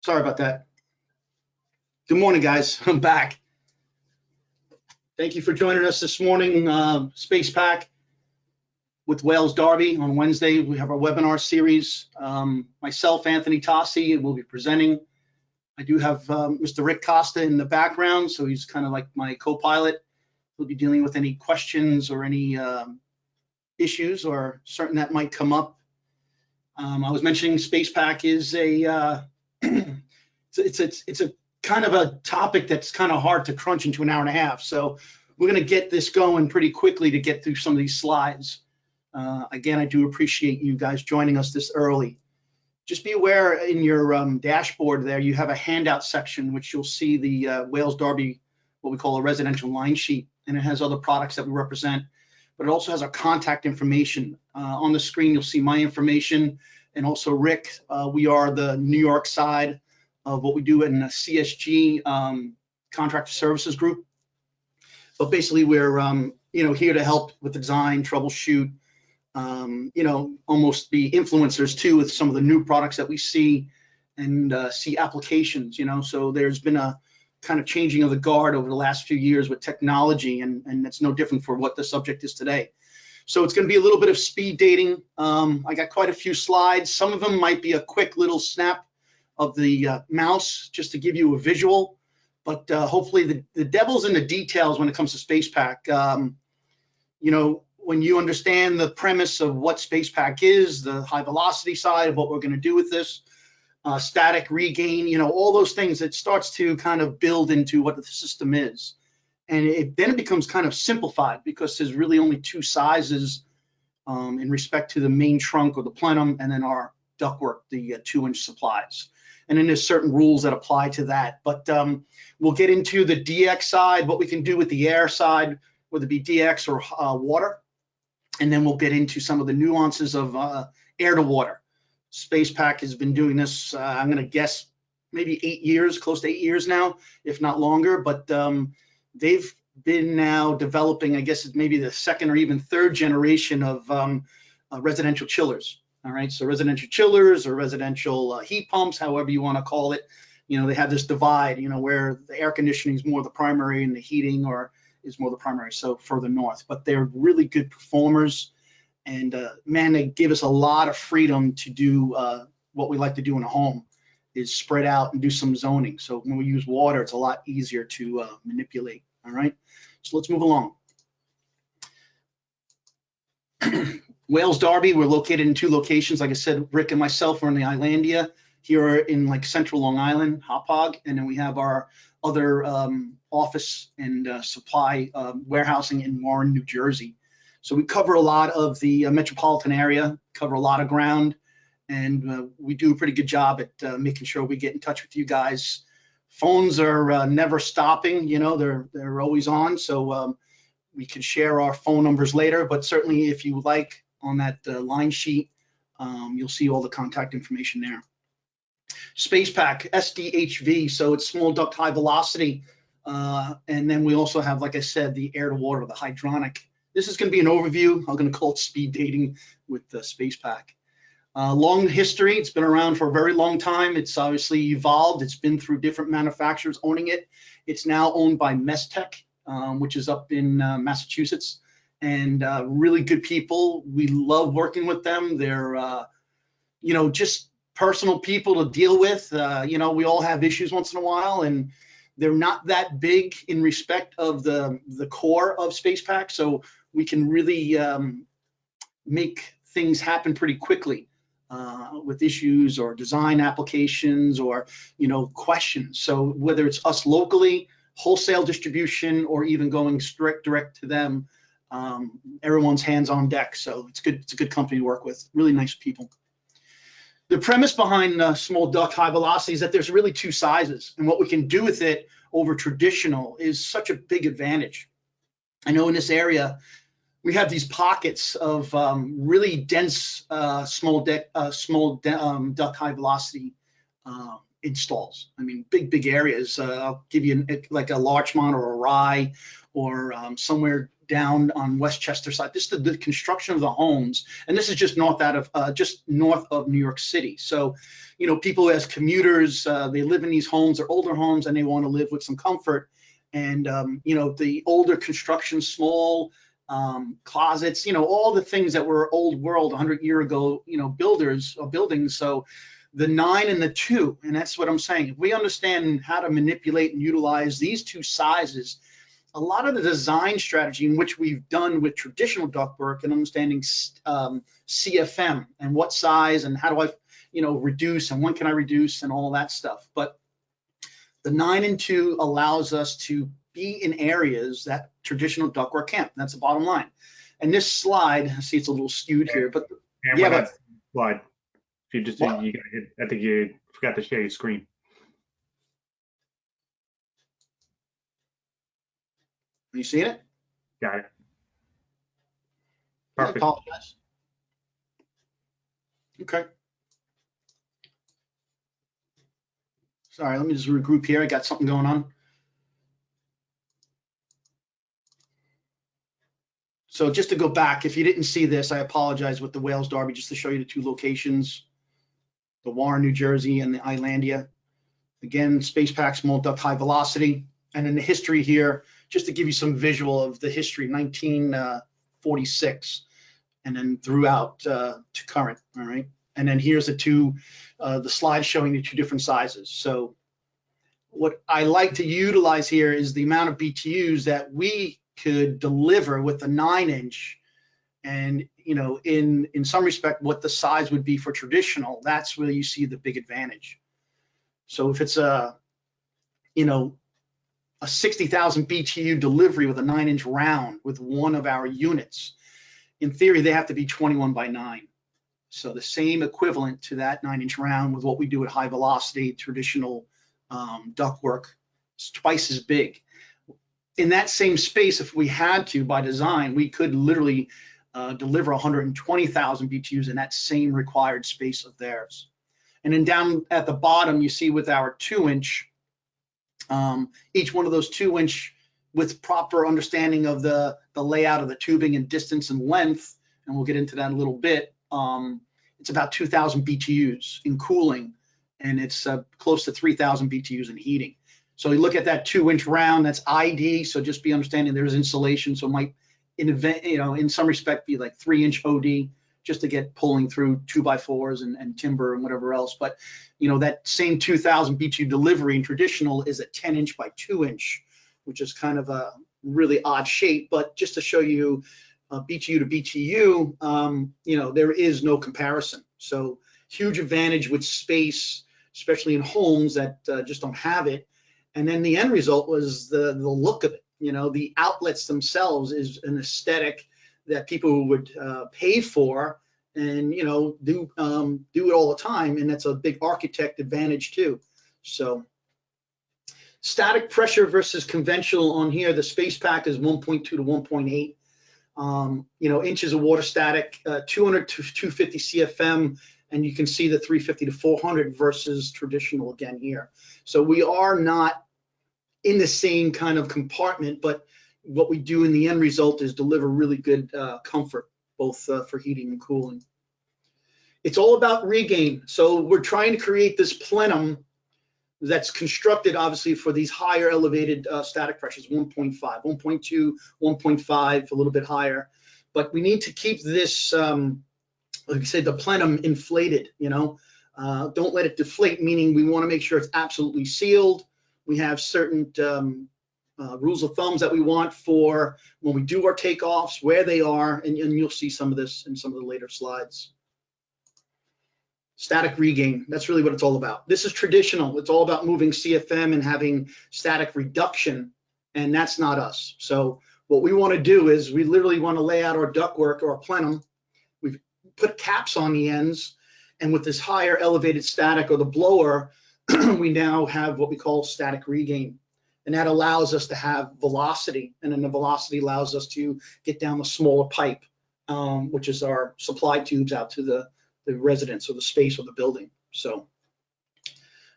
Sorry about that. Good morning, guys. I'm back. Thank you for joining us this morning. SpacePak with Wales Darby on Wednesday. We have our webinar series. Myself, Anthony Tossi, will be presenting. I do have Mr. Rick Costa in the background, so he's kind of like my co-pilot. He'll be dealing with any questions or any issues or certain that might come up. I was mentioning SpacePak is a it's a kind of a topic that's kind of hard to crunch into an hour and a half. So we're going to get this going pretty quickly to get through some of these slides. Again, I do appreciate you guys joining us this early. Just be aware in your dashboard there, you have a handout section, which you'll see the Wales Darby, what we call a residential line sheet, and it has other products that we represent, but it also has our contact information. On the screen, you'll see my information and also Rick. We are the New York side of what we do in the CSG Contractor Services Group. But basically, we're here to help with the design, troubleshoot, almost be influencers too with some of the new products that we see and see applications. So there's been a kind of changing of the guard over the last few years with technology, and it's no different for what the subject is today. So it's going to be a little bit of speed dating. I got quite a few slides. Some of them might be a quick little snap of the mouse just to give you a visual, but hopefully the devil's in the details when it comes to SpacePak. When you understand the premise of what SpacePak is, the high velocity side of what we're going to do with this, static regain, all those things, it starts to kind of build into what the system is. And then it becomes kind of simplified because there's really only two sizes in respect to the main trunk or the plenum and then our ductwork, the 2-inch supplies. And then there's certain rules that apply to that. But we'll get into the DX side, what we can do with the air side, whether it be DX or water. And then we'll get into some of the nuances of air to water. SpacePak has been doing this, I'm going to guess, maybe 8 years, close to 8 years now, if not longer. But they've been now developing, I guess it's maybe the second or even third generation of residential chillers. All right, so residential chillers or residential heat pumps, however you want to call it, they have this divide, where the air conditioning is more the primary and the heating is more the primary, so further north. But they're really good performers, and man, they give us a lot of freedom to do what we like to do in a home, is spread out and do some zoning. So when we use water, it's a lot easier to manipulate. All right, so let's move along. Wales Darby, we're located in 2 locations. Like I said, Rick and myself are in the Islandia here in like central Long Island, Hauppauge, and then we have our other office and supply warehousing in Warren, New Jersey. So we cover a lot of the metropolitan area, cover a lot of ground, and we do a pretty good job at making sure we get in touch with you guys. Phones are never stopping, they're always on, so we can share our phone numbers later, but certainly if you like, on that line sheet, you'll see all the contact information there. SpacePak, SDHV, so it's small duct high velocity. And then we also have, like I said, the air to water, the hydronic. This is going to be an overview. I'm going to call it speed dating with SpacePak. Long history. It's been around for a very long time. It's obviously evolved. It's been through different manufacturers owning it. It's now owned by Mestech, which is up in Massachusetts. And really good people. We love working with them. They're, just personal people to deal with. We all have issues once in a while, and they're not that big in respect of the core of SpacePak. So we can really make things happen pretty quickly with issues or design applications or, questions. So whether it's us locally, wholesale distribution, or even going direct to them, everyone's hands on deck. So it's good. It's a good company to work with. Really nice people. The premise behind small duct high velocity is that there's really 2 sizes, and what we can do with it over traditional is such a big advantage. I know in this area we have these pockets of really dense small duct high velocity installs. I mean, big areas. I'll give you like a Larchmont or a Rye or somewhere down on Westchester side. This is the construction of the homes, and this is just north of New York City. So, you know, people as commuters, they live in these homes, they're older homes, and they want to live with some comfort. And you know, the older construction, small closets, you know, all the things that were old world 100-year ago, you know, builders or buildings. So the 9 and the 2, and that's what I'm saying. If we understand how to manipulate and utilize these two sizes, a lot of the design strategy in which we've done with traditional ductwork and understanding CFM and what size and how do I, you know, reduce and when can I reduce and all that stuff. But the 9 and 2 allows us to be in areas that traditional ductwork can't. That's the bottom line. And this slide, I see it's a little skewed here, but yeah, but slide. If you just, you got hit, I think you forgot to share your screen. You see it? Got it. Perfect. I apologize. Okay. Sorry, let me just regroup here. I got something going on. So just to go back, if you didn't see this, I apologize with the Wales Derby, just to show you the two locations, the Warren, New Jersey, and the Islandia. Again, SpacePak, small duct, high velocity. And in the history here, just to give you some visual of the history, 1946, and then throughout to current, all right? And then here's the slide showing the two different sizes. So what I like to utilize here is the amount of BTUs that we could deliver with the 9-inch, and you know, in some respect, what the size would be for traditional. That's where you see the big advantage. So if it's a, you know, a 60,000 BTU delivery with a 9-inch round with one of our units, in theory, they have to be 21 by 9. So the same equivalent to that 9-inch round with what we do at high velocity traditional ductwork, it's twice as big. In that same space, if we had to, by design, we could literally deliver 120,000 BTUs in that same required space of theirs. And then down at the bottom, you see with our 2-inch, each one of those 2-inch with proper understanding of the layout of the tubing and distance and length, and we'll get into that in a little bit, it's about 2,000 BTUs in cooling, and it's close to 3,000 BTUs in heating. So you look at that 2-inch round, that's ID. So just be understanding there's insulation. So it might, in some respect, be like 3-inch OD just to get pulling through 2x4s and timber and whatever else. But you know, that same 2,000 BTU delivery in traditional is a 10-inch by 2-inch, which is kind of a really odd shape. But just to show you BTU to BTU, you know, there is no comparison. So huge advantage with space, especially in homes that just don't have it. And then the end result was the look of it. You know, the outlets themselves is an aesthetic that people would pay for, and you know, do it all the time, and that's a big architect advantage too. So static pressure versus conventional on here, the SpacePak is 1.2 to 1.8. You know, inches of water static, 200 to 250 CFM, and you can see the 350 to 400 versus traditional again here. So we are not in the same kind of compartment, but what we do in the end result is deliver really good comfort, both for heating and cooling. It's all about regain. So we're trying to create this plenum that's constructed obviously for these higher elevated static pressures, 1.5, 1.2, 1.5, a little bit higher. But we need to keep this, like I said, the plenum inflated, you know. Don't let it deflate, meaning we want to make sure it's absolutely sealed. We have certain rules of thumbs that we want for when we do our takeoffs, where they are, and you'll see some of this in some of the later slides. Static regain, that's really what it's all about. This is traditional. It's all about moving CFM and having static reduction, and that's not us. So what we want to do is we literally want to lay out our ductwork or our plenum. We've put caps on the ends, and with this higher elevated static or the blower, we now have what we call static regain. And that allows us to have velocity, and then the velocity allows us to get down the smaller pipe, which is our supply tubes out to the residence or the space or the building. So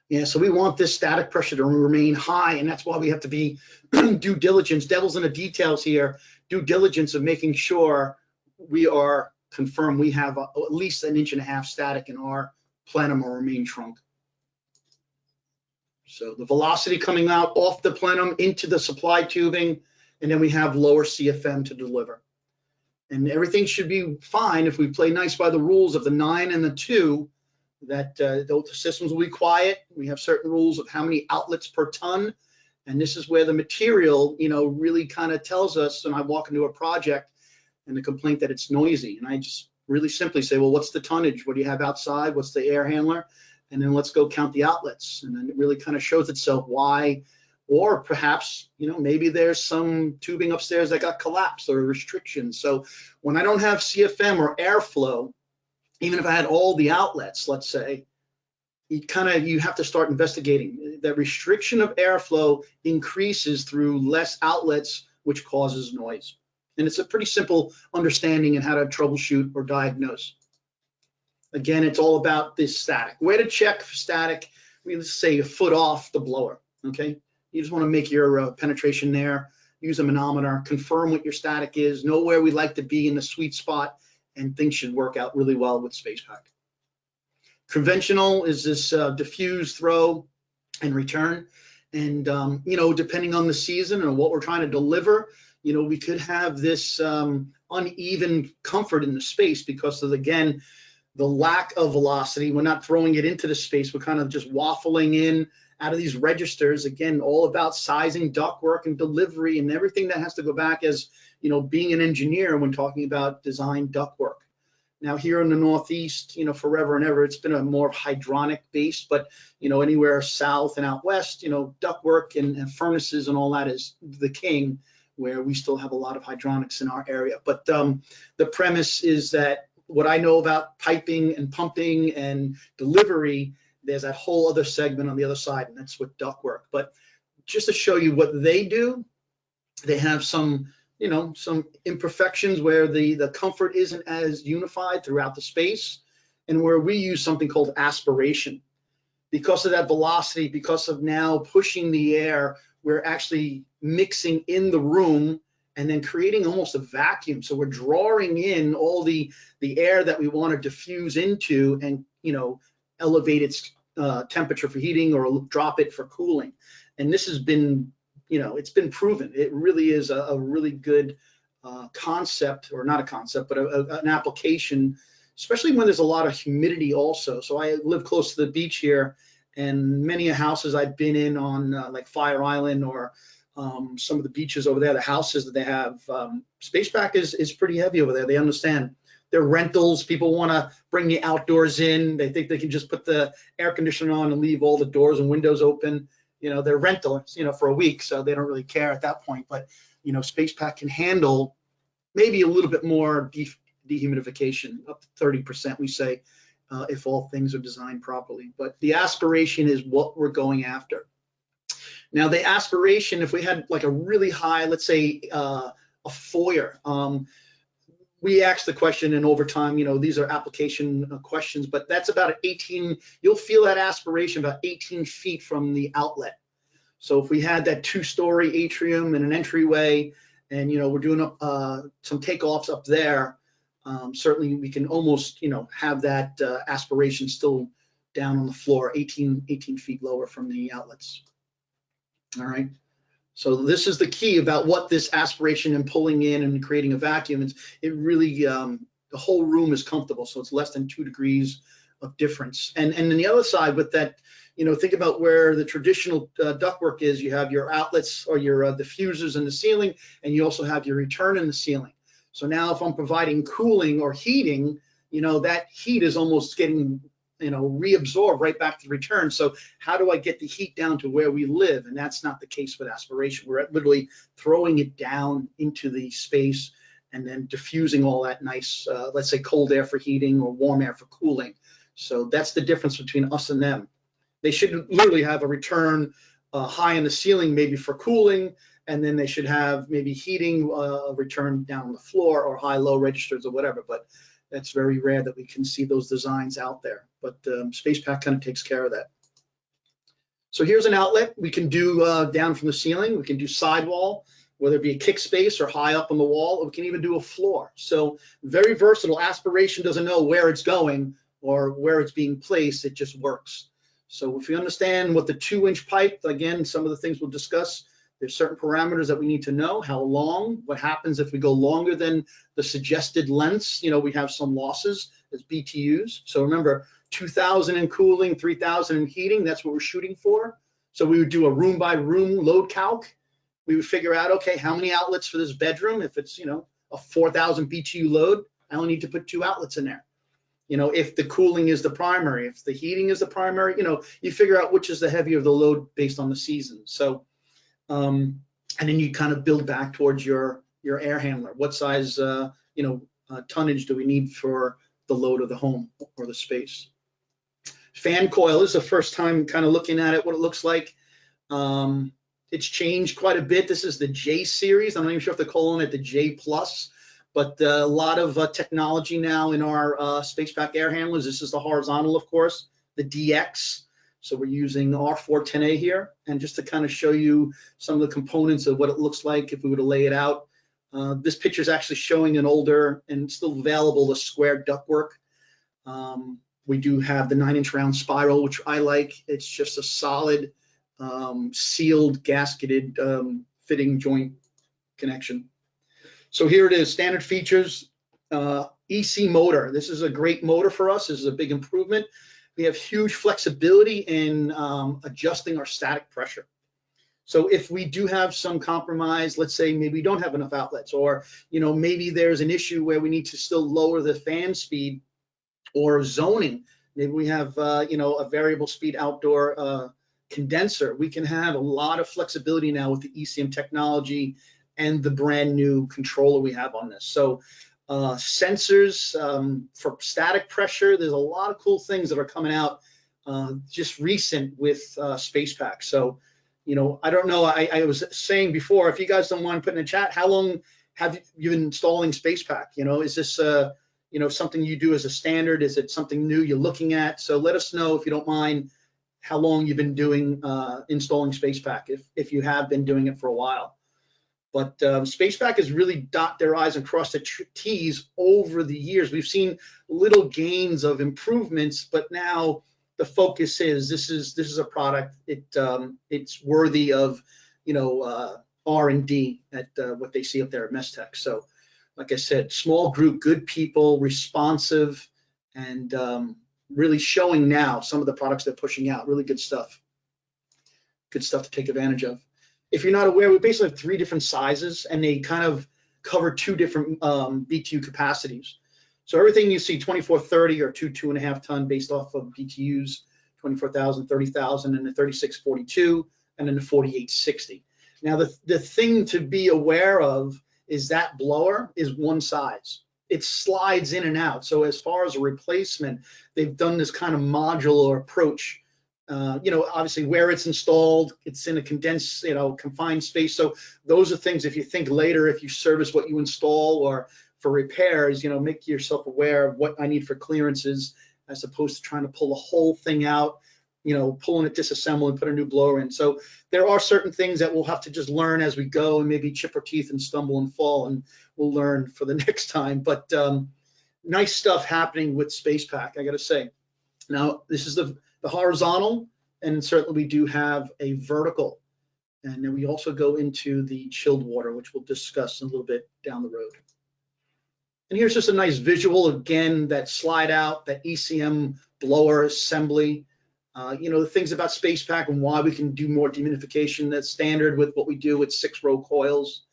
Yeah, so we want this static pressure to remain high, and that's why we have to be due diligence, devil's in the details here, due diligence of making sure we are confirmed we have at least 1.5 inches static in our plenum or main trunk. So the velocity coming out off the plenum into the supply tubing, and then we have lower CFM to deliver. And everything should be fine if we play nice by the rules of the 9 and the 2, that the systems will be quiet. We have certain rules of how many outlets per ton. And this is where the material, really kind of tells us, when I walk into a project and the complaint that it's noisy. And I just really simply say, well, what's the tonnage? What do you have outside? What's the air handler? And then let's go count the outlets. And then it really kind of shows itself why, or perhaps, maybe there's some tubing upstairs that got collapsed or restrictions. So when I don't have CFM or airflow, even if I had all the outlets, let's say, you have to start investigating. That restriction of airflow increases through less outlets, which causes noise. And it's a pretty simple understanding in how to troubleshoot or diagnose. Again, it's all about this static. Where to check for static? Let's say a foot off the blower, okay? You just want to make your penetration there, use a manometer, confirm what your static is, know where we like to be in the sweet spot, and things should work out really well with SpacePak. Conventional is this diffuse, throw, and return. And, depending on the season and what we're trying to deliver, we could have this uneven comfort in the space because of, again, the lack of velocity. We're not throwing it into the space. We're kind of just waffling in out of these registers. Again, all about sizing, ductwork, and delivery, and everything that has to go back as, being an engineer when talking about design ductwork. Now here in the Northeast, forever and ever, it's been a more hydronic base, but, anywhere south and out west, ductwork and furnaces and all that is the king, where we still have a lot of hydronics in our area. But the premise is that what I know about piping and pumping and delivery, there's that whole other segment on the other side, and that's with ductwork. But just to show you what they do, they have some imperfections where the comfort isn't as unified throughout the space, and where we use something called aspiration. Because of that velocity, because of now pushing the air, we're actually mixing in the room and then creating almost a vacuum. So we're drawing in all the air that we want to diffuse into and, elevate its temperature for heating or drop it for cooling. And this has been, it's been proven. It really is a really good concept, or not a concept, but an application, especially when there's a lot of humidity also. So I live close to the beach here, and many houses I've been in on like Fire Island or some of the beaches over there, the houses that they have, SpacePak is pretty heavy over there. They understand. They're rentals. People want to bring the outdoors in. They think they can just put the air conditioner on and leave all the doors and windows open. They're rentals, for a week, so they don't really care at that point. But, SpacePak can handle maybe a little bit more dehumidification, up to 30%, we say, if all things are designed properly. But the aspiration is what we're going after. Now, the aspiration, if we had like a really high, let's say a foyer, we asked the question, and over time, these are application questions, but that's about 18, you'll feel that aspiration about 18 feet from the outlet. So if we had that 2-story atrium and an entryway, and, we're doing some takeoffs up there, certainly we can almost, have that aspiration still down on the floor, 18 feet lower from the outlets. All right. So this is the key about what this aspiration and pulling in and creating a vacuum is. It really, the whole room is comfortable. So it's less than 2 degrees of difference. And then the other side with that, think about where the traditional ductwork is. You have your outlets or your diffusers in the ceiling, and you also have your return in the ceiling. So now if I'm providing cooling or heating, that heat is almost getting reabsorb right back to the return. So how do I get the heat down to where we live? And that's not the case with aspiration. We're literally throwing it down into the space and then diffusing all that nice, let's say cold air for heating or warm air for cooling. So that's the difference between us and them. They should literally have a return high in the ceiling, maybe for cooling, and then they should have maybe heating return down on the floor, or high-low registers or whatever. But that's very rare that we can see those designs out there. But SpacePak kind of takes care of that. So here's an outlet. We can do down from the ceiling. We can do sidewall, whether it be a kick space or high up on the wall. Or we can even do a floor. So very versatile. Aspiration doesn't know where it's going or where it's being placed. It just works. So if you understand what the 2-inch pipe, again, some of the things we'll discuss, there's certain parameters that we need to know. How long, what happens if we go longer than the suggested lengths. You know, we have some losses as BTUs. So remember, 2,000 in cooling, 3,000 in heating, that's what we're shooting for. So we would do a room by room load calc. We would figure out, okay, how many outlets for this bedroom? If it's, you know, a 4,000 BTU load, I only need to put 2 outlets in there. You know, if the cooling is the primary, if the heating is the primary, you know, you figure out which is the heavier of the load based on the season. So, and then you kind of build back towards your air handler. What size, tonnage do we need for the load of the home or the space? Fan coil, this is the first time kind of looking at it, what it looks like. It's changed quite a bit. This is the J series. I'm not even sure if they're calling it the J plus, but a lot of technology now in our SpacePak air handlers. This is the horizontal, of course, the DX. So we're using R410A here. And just to kind of show you some of the components of what it looks like if we were to lay it out. This picture is actually showing an older and still available, the square ductwork. We do have the 9-inch round spiral, which I like. It's just a solid sealed gasketed fitting joint connection. So here it is, standard features, EC motor. This is a great motor for us. This is a big improvement. We have huge flexibility in adjusting our static pressure. So if we do have some compromise, let's say maybe we don't have enough outlets, or maybe there's an issue where we need to still lower the fan speed or zoning. Maybe we have a variable speed outdoor condenser. We can have a lot of flexibility now with the ECM technology and the brand new controller we have on this. So sensors for static pressure, there's a lot of cool things that are coming out just recent with SpacePak. So I don't know, I was saying before, if you guys don't mind putting in the chat, how long have you been installing SpacePak? Is this something you do as a standard? Is it something new you're looking at? So let us know, if you don't mind, how long you've been doing installing SpacePak, if you have been doing it for a while. But SpacePak has really dot their I's and crossed their T's over the years. We've seen little gains of improvements, but now the focus is this is a product. It's worthy of R&D at what they see up there at Mestech. So, like I said, small group, good people, responsive, and really showing now some of the products they're pushing out. Really good stuff. Good stuff to take advantage of. If you're not aware, we basically have 3 different sizes, and they kind of cover 2 different BTU capacities. So everything you see, 2430 or 2.5 ton based off of BTUs, 24,000, 30,000, and the 3642, and then the 4860. Now the thing to be aware of is that blower is one size. It slides in and out. So as far as a replacement, they've done this kind of modular approach. Obviously where it's installed, it's in a condensed, confined space. So those are things, if you think later, if you service what you install or for repairs, make yourself aware of what I need for clearances, as opposed to trying to pull the whole thing out, pulling it disassemble and put a new blower in. So there are certain things that we'll have to just learn as we go, and maybe chip our teeth and stumble and fall, and we'll learn for the next time. But nice stuff happening with SpacePak, I got to say. Now, this is the horizontal, and certainly we do have a vertical. And then we also go into the chilled water, which we'll discuss a little bit down the road. And here's just a nice visual, again, that slide out, that ECM blower assembly. The things about SpacePak and why we can do more dehumidification. That's standard with what we do with 6-row coils.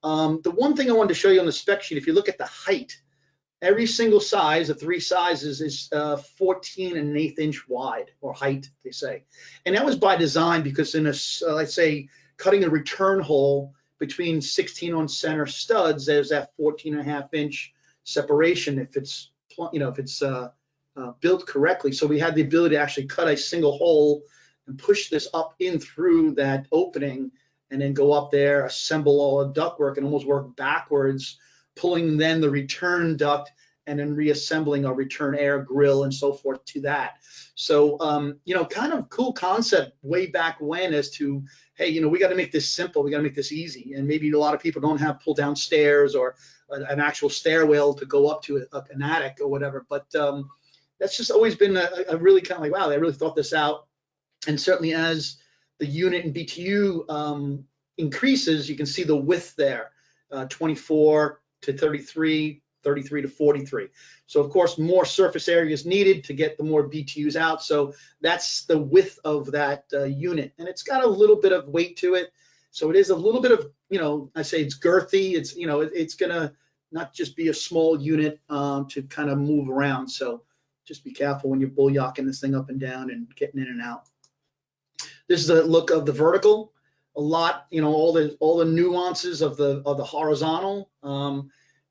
The one thing I wanted to show you on the spec sheet, if you look at the height, every single size, the 3 sizes, is 14 1/8 inch wide, or height, they say. And that was by design, because in a, let's say, cutting a return hole between 16 on center studs, there's that 14.5 inch separation if it's, built correctly. So we had the ability to actually cut a single hole and push this up in through that opening, and then go up there, assemble all the ductwork, and almost work backwards, pulling then the return duct and then reassembling our return air grill and so forth to that. So, kind of cool concept way back when as to, hey, we got to make this simple. We got to make this easy. And maybe a lot of people don't have pull down stairs or an actual stairwell to go up to an attic or whatever. But that's just always been a really kind of like, wow, they really thought this out. And certainly as the unit and BTU increases, you can see the width there, 24 to 33, 33 to 43. So of course, more surface area is needed to get the more BTUs out. So that's the width of that unit. And it's got a little bit of weight to it. So it is a little bit of, I say it's girthy. It's, it's gonna not just be a small unit to kind of move around. So just be careful when you're bulldocking this thing up and down and getting in and out. This is a look of the vertical. A lot, all the nuances of the horizontal.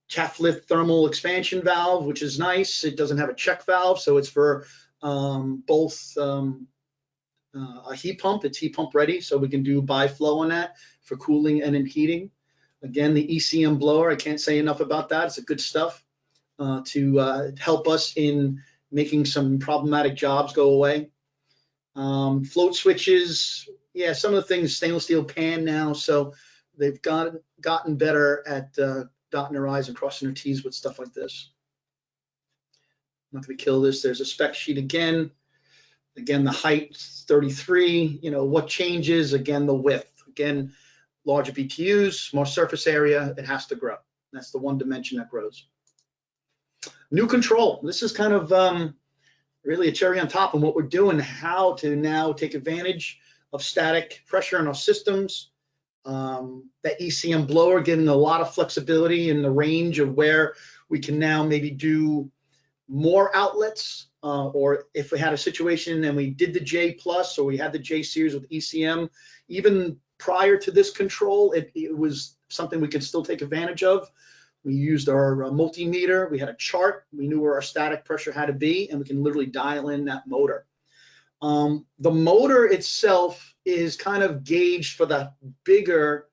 Chaff lift thermal expansion valve, which is nice. It doesn't have a check valve, so it's for both a heat pump. It's heat pump ready, so we can do bi-flow on that for cooling and in heating. Again, the ECM blower, I can't say enough about that. It's a good stuff to help us in making some problematic jobs go away. Float switches, yeah, some of the things stainless steel pan now, so they've gotten better at dotting their I's and crossing their T's with stuff like this. I'm not going to kill this. There's a spec sheet again. Again, the height 33. What changes? Again, the width. Again, larger BTUs, more surface area. It has to grow. That's the one dimension that grows. New control. This is kind of really a cherry on top of what we're doing. How to now take advantage of static pressure in our systems. That ECM blower giving a lot of flexibility in the range of where we can now maybe do more outlets, or if we had a situation and we did the J plus or we had the J series with ECM, even prior to this control, it was something we could still take advantage of. We used our multimeter, we had a chart, we knew where our static pressure had to be, and we can literally dial in that motor. The motor itself is kind of gauged for the bigger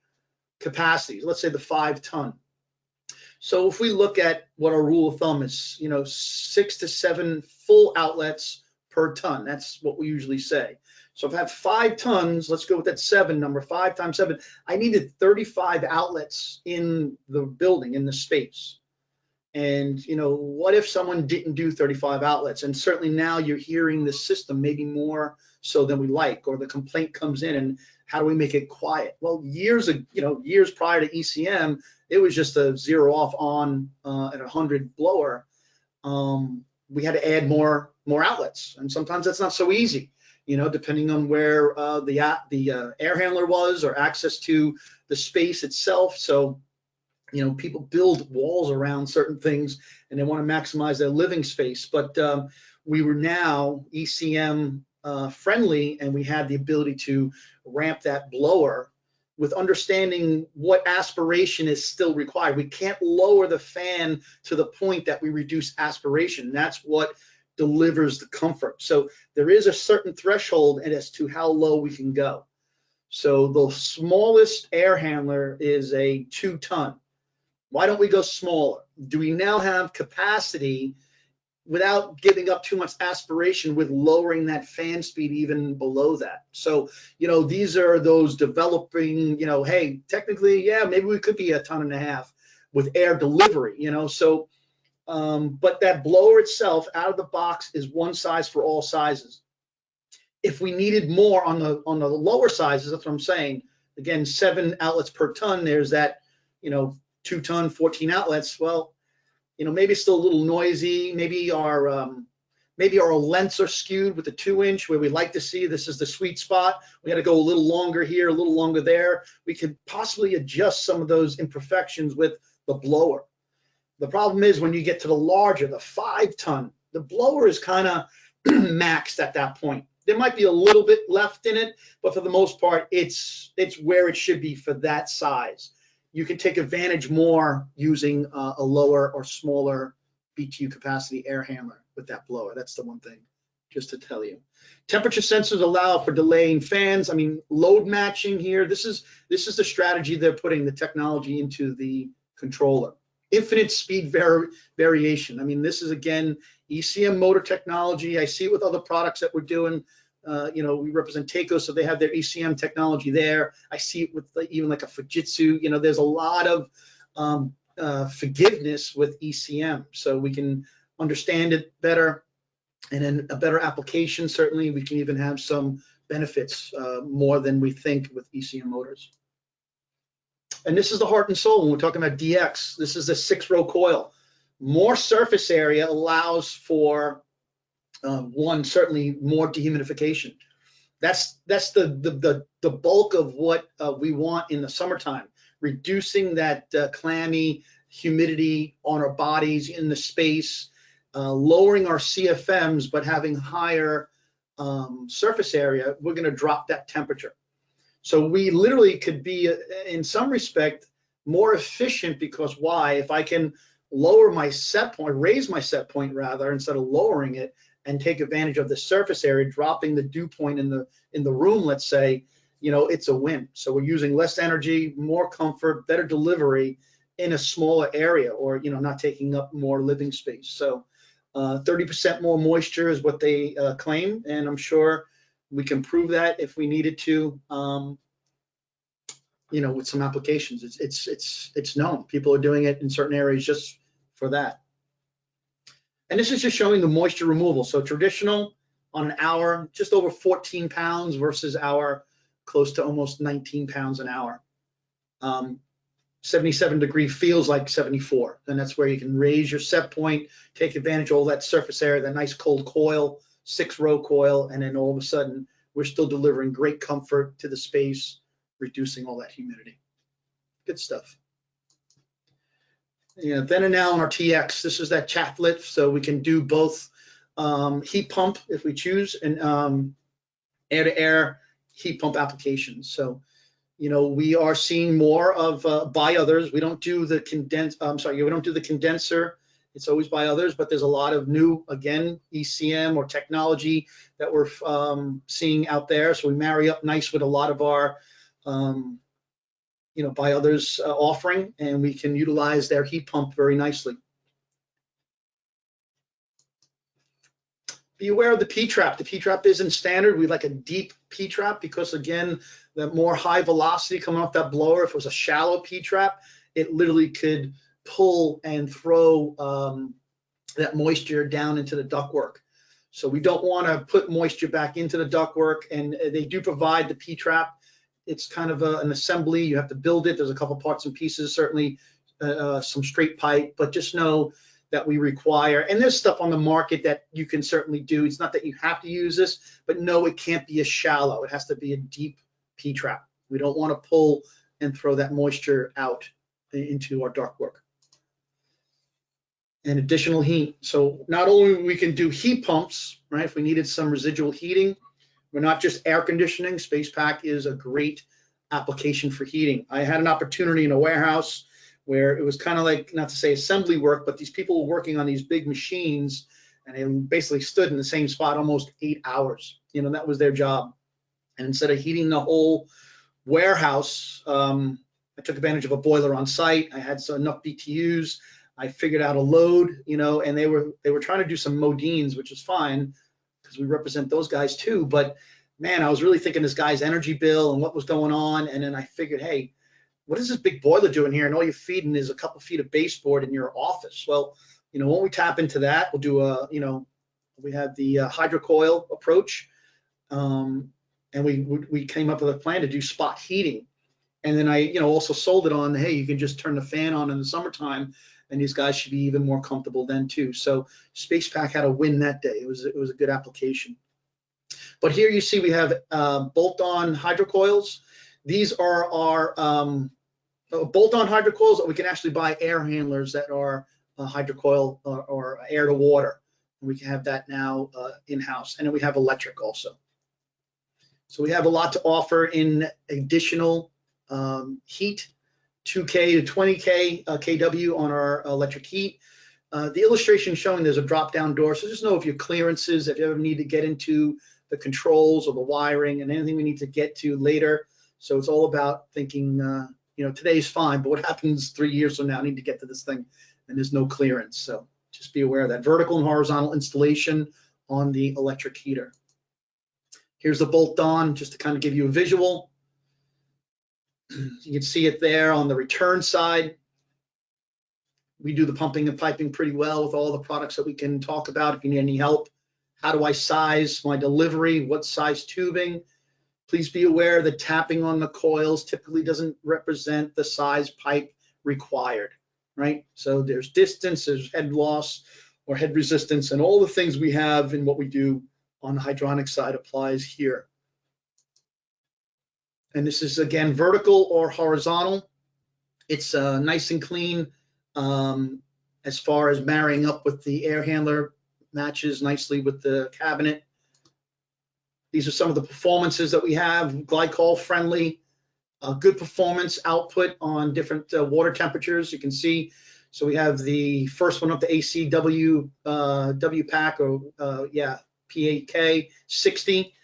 capacities, let's say the 5 ton. So if we look at what our rule of thumb is, 6 to 7 full outlets per ton. That's what we usually say. So if I have 5 tons, let's go with that 7 number, 5 times 7. I needed 35 outlets in the building, in the space. And, what if someone didn't do 35 outlets? And certainly now you're hearing the system maybe more so than we like, or the complaint comes in and how do we make it quiet? Well, years prior to ECM, it was just a 0 off on at 100 blower. We had to add more outlets, and sometimes that's not so easy, depending on where the air handler was or access to the space itself. So people build walls around certain things and they want to maximize their living space. But we were now ECM friendly, and we had the ability to ramp that blower with understanding what aspiration is still required. We can't lower the fan to the point that we reduce aspiration. That's what delivers the comfort. So there is a certain threshold as to how low we can go. So the smallest air handler is a 2 ton. Why don't we go smaller? Do we now have capacity without giving up too much aspiration with lowering that fan speed even below that? So, these are those developing, hey, technically, yeah, maybe we could be a 1.5 tons with air delivery, so, but that blower itself out of the box is one size for all sizes. If we needed more on the lower sizes, that's what I'm saying. Again, 7 outlets per ton, there's that, 2 ton, 14 outlets. Well, maybe it's still a little noisy. Maybe our lengths are skewed with the 2-inch, where we like to see this is the sweet spot. We got to go a little longer here, a little longer there. We could possibly adjust some of those imperfections with the blower. The problem is when you get to the larger, the 5 ton, the blower is kind of maxed at that point. There might be a little bit left in it, but for the most part, it's where it should be for that size. You can take advantage more using a lower or smaller BTU capacity air handler with that blower. That's the one thing, just to tell you. Temperature sensors allow for delaying fans. I mean, load matching here. This is the strategy they're putting the technology into the controller. infinite speed variation. I mean, this is again ECM motor technology. I see it with other products that we're doing. We represent Takeo, so they have their ECM technology there. I see it with even like a Fujitsu. There's a lot of forgiveness with ECM, so we can understand it better, and then a better application. Certainly, we can even have some benefits more than we think with ECM motors. And this is the heart and soul when we're talking about DX. This is a 6-row coil. More surface area allows for certainly more dehumidification. That's the bulk of what we want in the summertime, reducing that clammy humidity on our bodies in the space, lowering our CFMs, but having higher surface area. We're going to drop that temperature. So we literally could be, in some respect, more efficient, because why? If I can lower my set point, raise my set point rather, instead of lowering it, and take advantage of the surface area, dropping the dew point in the room, let's say, it's a win. So we're using less energy, more comfort, better delivery in a smaller area, or not taking up more living space. So 30% more moisture is what they claim, and I'm sure we can prove that if we needed to, with some applications. It's known. People are doing it in certain areas just for that. And this is just showing the moisture removal. So traditional on an hour, just over 14 pounds versus our close to almost 19 pounds an hour. 77 degree feels like 74. And that's where you can raise your set point, take advantage of all that surface area, that nice cold coil, 6-row coil, and then all of a sudden we're still delivering great comfort to the space, reducing all that humidity. Good stuff. Then and now on our TX, this is that chaff lift, so we can do both heat pump if we choose, and air-to-air heat pump applications. So, we are seeing more of by others. We don't do the we don't do the condenser. It's always by others, but there's a lot of new, again, ECM or technology that we're seeing out there. So we marry up nice with a lot of our, by others offering, and we can utilize their heat pump very nicely. Be aware of the P-trap. The P-trap isn't standard. We like a deep P-trap because, again, the more high velocity coming off that blower, if it was a shallow P-trap, it literally could pull and throw that moisture down into the ductwork. So we don't want to put moisture back into the ductwork, and they do provide the P-trap. It's kind of an assembly. You have to build it. There's a couple parts and pieces, certainly some straight pipe, but just know that we require, and there's stuff on the market that you can certainly do. It's not that you have to use this, but no, it can't be a shallow. It has to be a deep P-trap. We don't want to pull and throw that moisture out into our ductwork. And additional heat. So not only we can do heat pumps, right? If we needed some residual heating, we're not just air conditioning. SpacePak is a great application for heating. I had an opportunity in a warehouse where it was kind of like, not to say assembly work, but these people were working on these big machines, and they basically stood in the same spot almost 8 hours. That was their job. And instead of heating the whole warehouse, I took advantage of a boiler on site. I had enough BTUs. I figured out a load, and they were trying to do some Modines, which is fine because we represent those guys too. But man, I was really thinking this guy's energy bill and what was going on. And then I figured, hey, what is this big boiler doing here? And all you're feeding is a couple feet of baseboard in your office. Well, when we tap into that, we'll do we have the hydrocoil approach, and we came up with a plan to do spot heating. And then I, also sold it on, hey, you can just turn the fan on in the summertime, and these guys should be even more comfortable then too. So SpacePak had a win that day. It was a good application. But here you see we have bolt-on hydrocoils. These are our bolt-on hydrocoils that we can actually buy air handlers that are hydrocoil or air to water. And we can have that now in-house. And then we have electric also. So we have a lot to offer in additional heat, 2K to 20K kW on our electric heat. The illustration showing there's a drop-down door, so just know if your clearances, if you ever need to get into the controls or the wiring and anything we need to get to later. So it's all about thinking, today's fine, but what happens 3 years from now? I need to get to this thing and there's no clearance. So just be aware of that. Vertical and horizontal installation on the electric heater. Here's the bolt-on, just to kind of give you a visual. You can see it there on the return side. We do the pumping and piping pretty well with all the products that we can talk about. If you need any help, how do I size my delivery? What size tubing? Please be aware that tapping on the coils typically doesn't represent the size pipe required, right? So there's distance, there's head loss or head resistance, and all the things we have in what we do on the hydronic side applies here. And this is, again, vertical or horizontal. It's nice and clean as far as marrying up with the air handler, matches nicely with the cabinet. These are some of the performances that we have. Glycol friendly, good performance output on different water temperatures. You can see, so we have the first one up, the ACW WPAK, or PAK 60,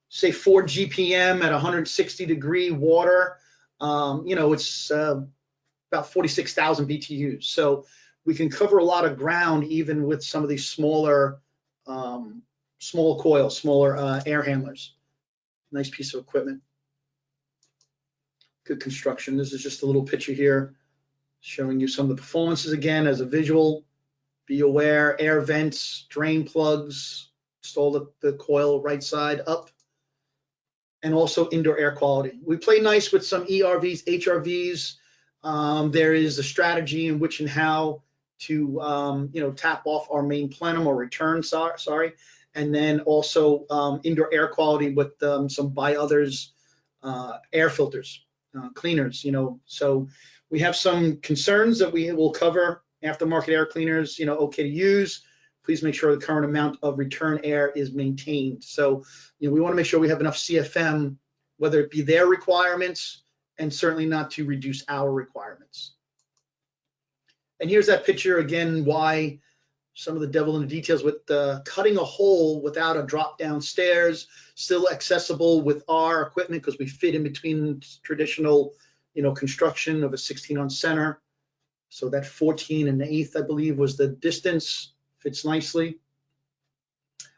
say 4 GPM at 160 degree water. It's about 46,000 BTUs. So we can cover a lot of ground even with some of these smaller small coils, smaller air handlers. Nice piece of equipment. Good construction. This is just a little picture here showing you some of the performances again as a visual. Be aware, air vents, drain plugs, install the coil right side up, and also indoor air quality. We play nice with some ERVs, HRVs. There is a strategy in which and how to tap off our main plenum or return, and then also indoor air quality with some by others air filters, cleaners. So we have some concerns that we will cover. Aftermarket air cleaners, okay to use. Please make sure the current amount of return air is maintained. So we want to make sure we have enough CFM, whether it be their requirements and certainly not to reduce our requirements. And here's that picture again, why some of the devil in the details with cutting a hole without a drop down stairs, still accessible with our equipment because we fit in between traditional, construction of a 16 on center. So that 14 1/8, I believe, was the distance, fits nicely.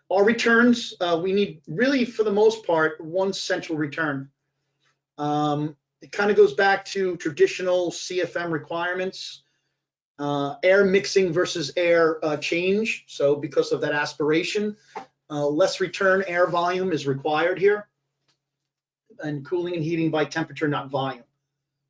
Our returns, we need really, for the most part, one central return. It kind of goes back to traditional CFM requirements. Air mixing versus air change. So because of that aspiration, less return air volume is required here, and cooling and heating by temperature, not volume.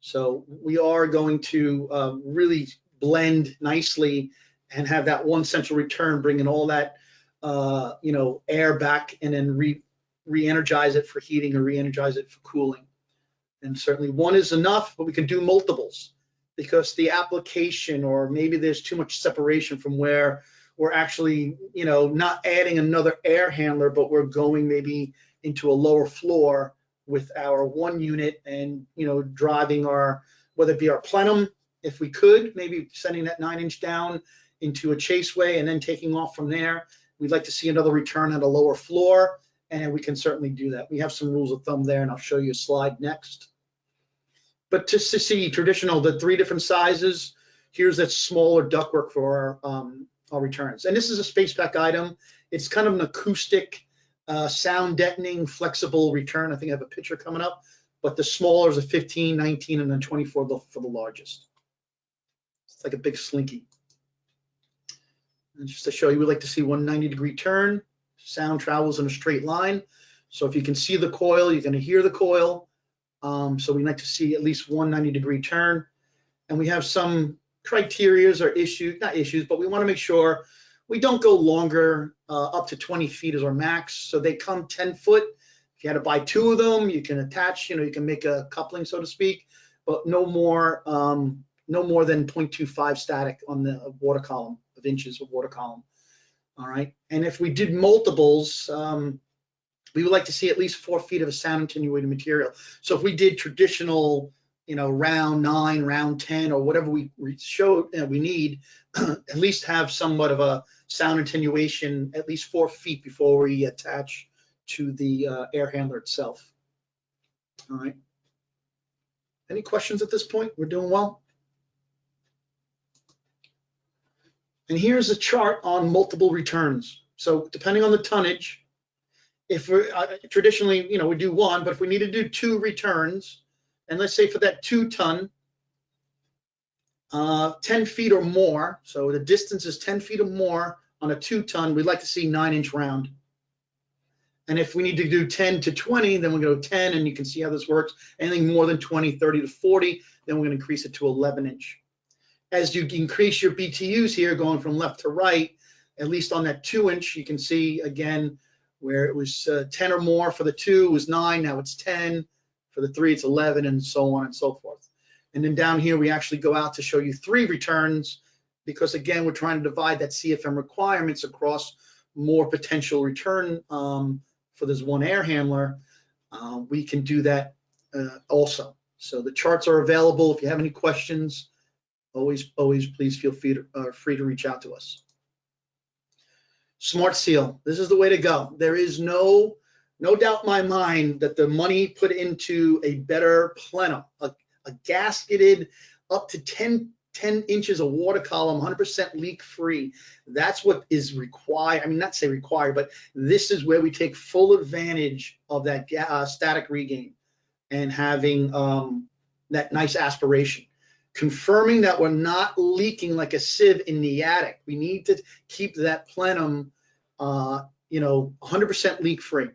So we are going to really blend nicely and have that one central return, bringing all that air back and then re-energize it for heating or re-energize it for cooling. And certainly one is enough, but we can do multiples, because the application, or maybe there's too much separation from where we're actually, not adding another air handler, but we're going maybe into a lower floor with our one unit and, driving our, whether it be our plenum, if we could, maybe sending that 9-inch down into a chaseway and then taking off from there. We'd like to see another return at a lower floor, and we can certainly do that. We have some rules of thumb there, and I'll show you a slide next. But just to see traditional, the 3 different sizes, here's that smaller ductwork for our returns. And this is a SpacePak item. It's kind of an acoustic, sound deadening, flexible return. I think I have a picture coming up, but the smaller is a 15, 19, and then 24 for the largest. It's like a big slinky. And just to show you, we like to see 190-degree turn. Sound travels in a straight line. So if you can see the coil, you're going to hear the coil. So we like to see at least 190-degree turn. And we have some criterias or issues, not issues, but we want to make sure we don't go longer, up to 20 feet is our max. So they come 10 foot. If you had to buy 2 of them, you can attach, you can make a coupling, so to speak, but no more than 0.25 static on the water column, of inches of water column. All right. And if we did multiples, we would like to see at least 4 feet of a sound attenuated material. So if we did traditional, round 9, round 10, or whatever we showed we need, at least have somewhat of a sound attenuation, at least 4 feet before we attach to the air handler itself. All right. Any questions at this point? We're doing well. And here's a chart on multiple returns. So depending on the tonnage, if we're traditionally, we do one, but if we need to do 2 returns, and let's say for that 2 ton, 10 feet or more, so the distance is 10 feet or more on a 2 ton, we'd like to see 9-inch round. And if we need to do 10 to 20, then we go 10, and you can see how this works. Anything more than 20, 30 to 40, then we're going to increase it to 11-inch. As you increase your BTUs here, going from left to right, at least on that 2-inch, you can see again where it was 10 or more for the 2 was 9, now it's 10. For the 3, it's 11, and so on and so forth. And then down here, we actually go out to show you 3 returns, because again, we're trying to divide that CFM requirements across more potential return for this one air handler. We can do that also. So the charts are available. If you have any questions, always please feel free to reach out to us. Smart Seal, this is the way to go. There is no doubt in my mind that the money put into a better plenum, a gasketed up to 10 inches of water column, 100% leak free. That's what is required. I mean, not say required, but this is where we take full advantage of that static regain and having that nice aspiration. Confirming that we're not leaking like a sieve in the attic. We need to keep that plenum, 100% leak free.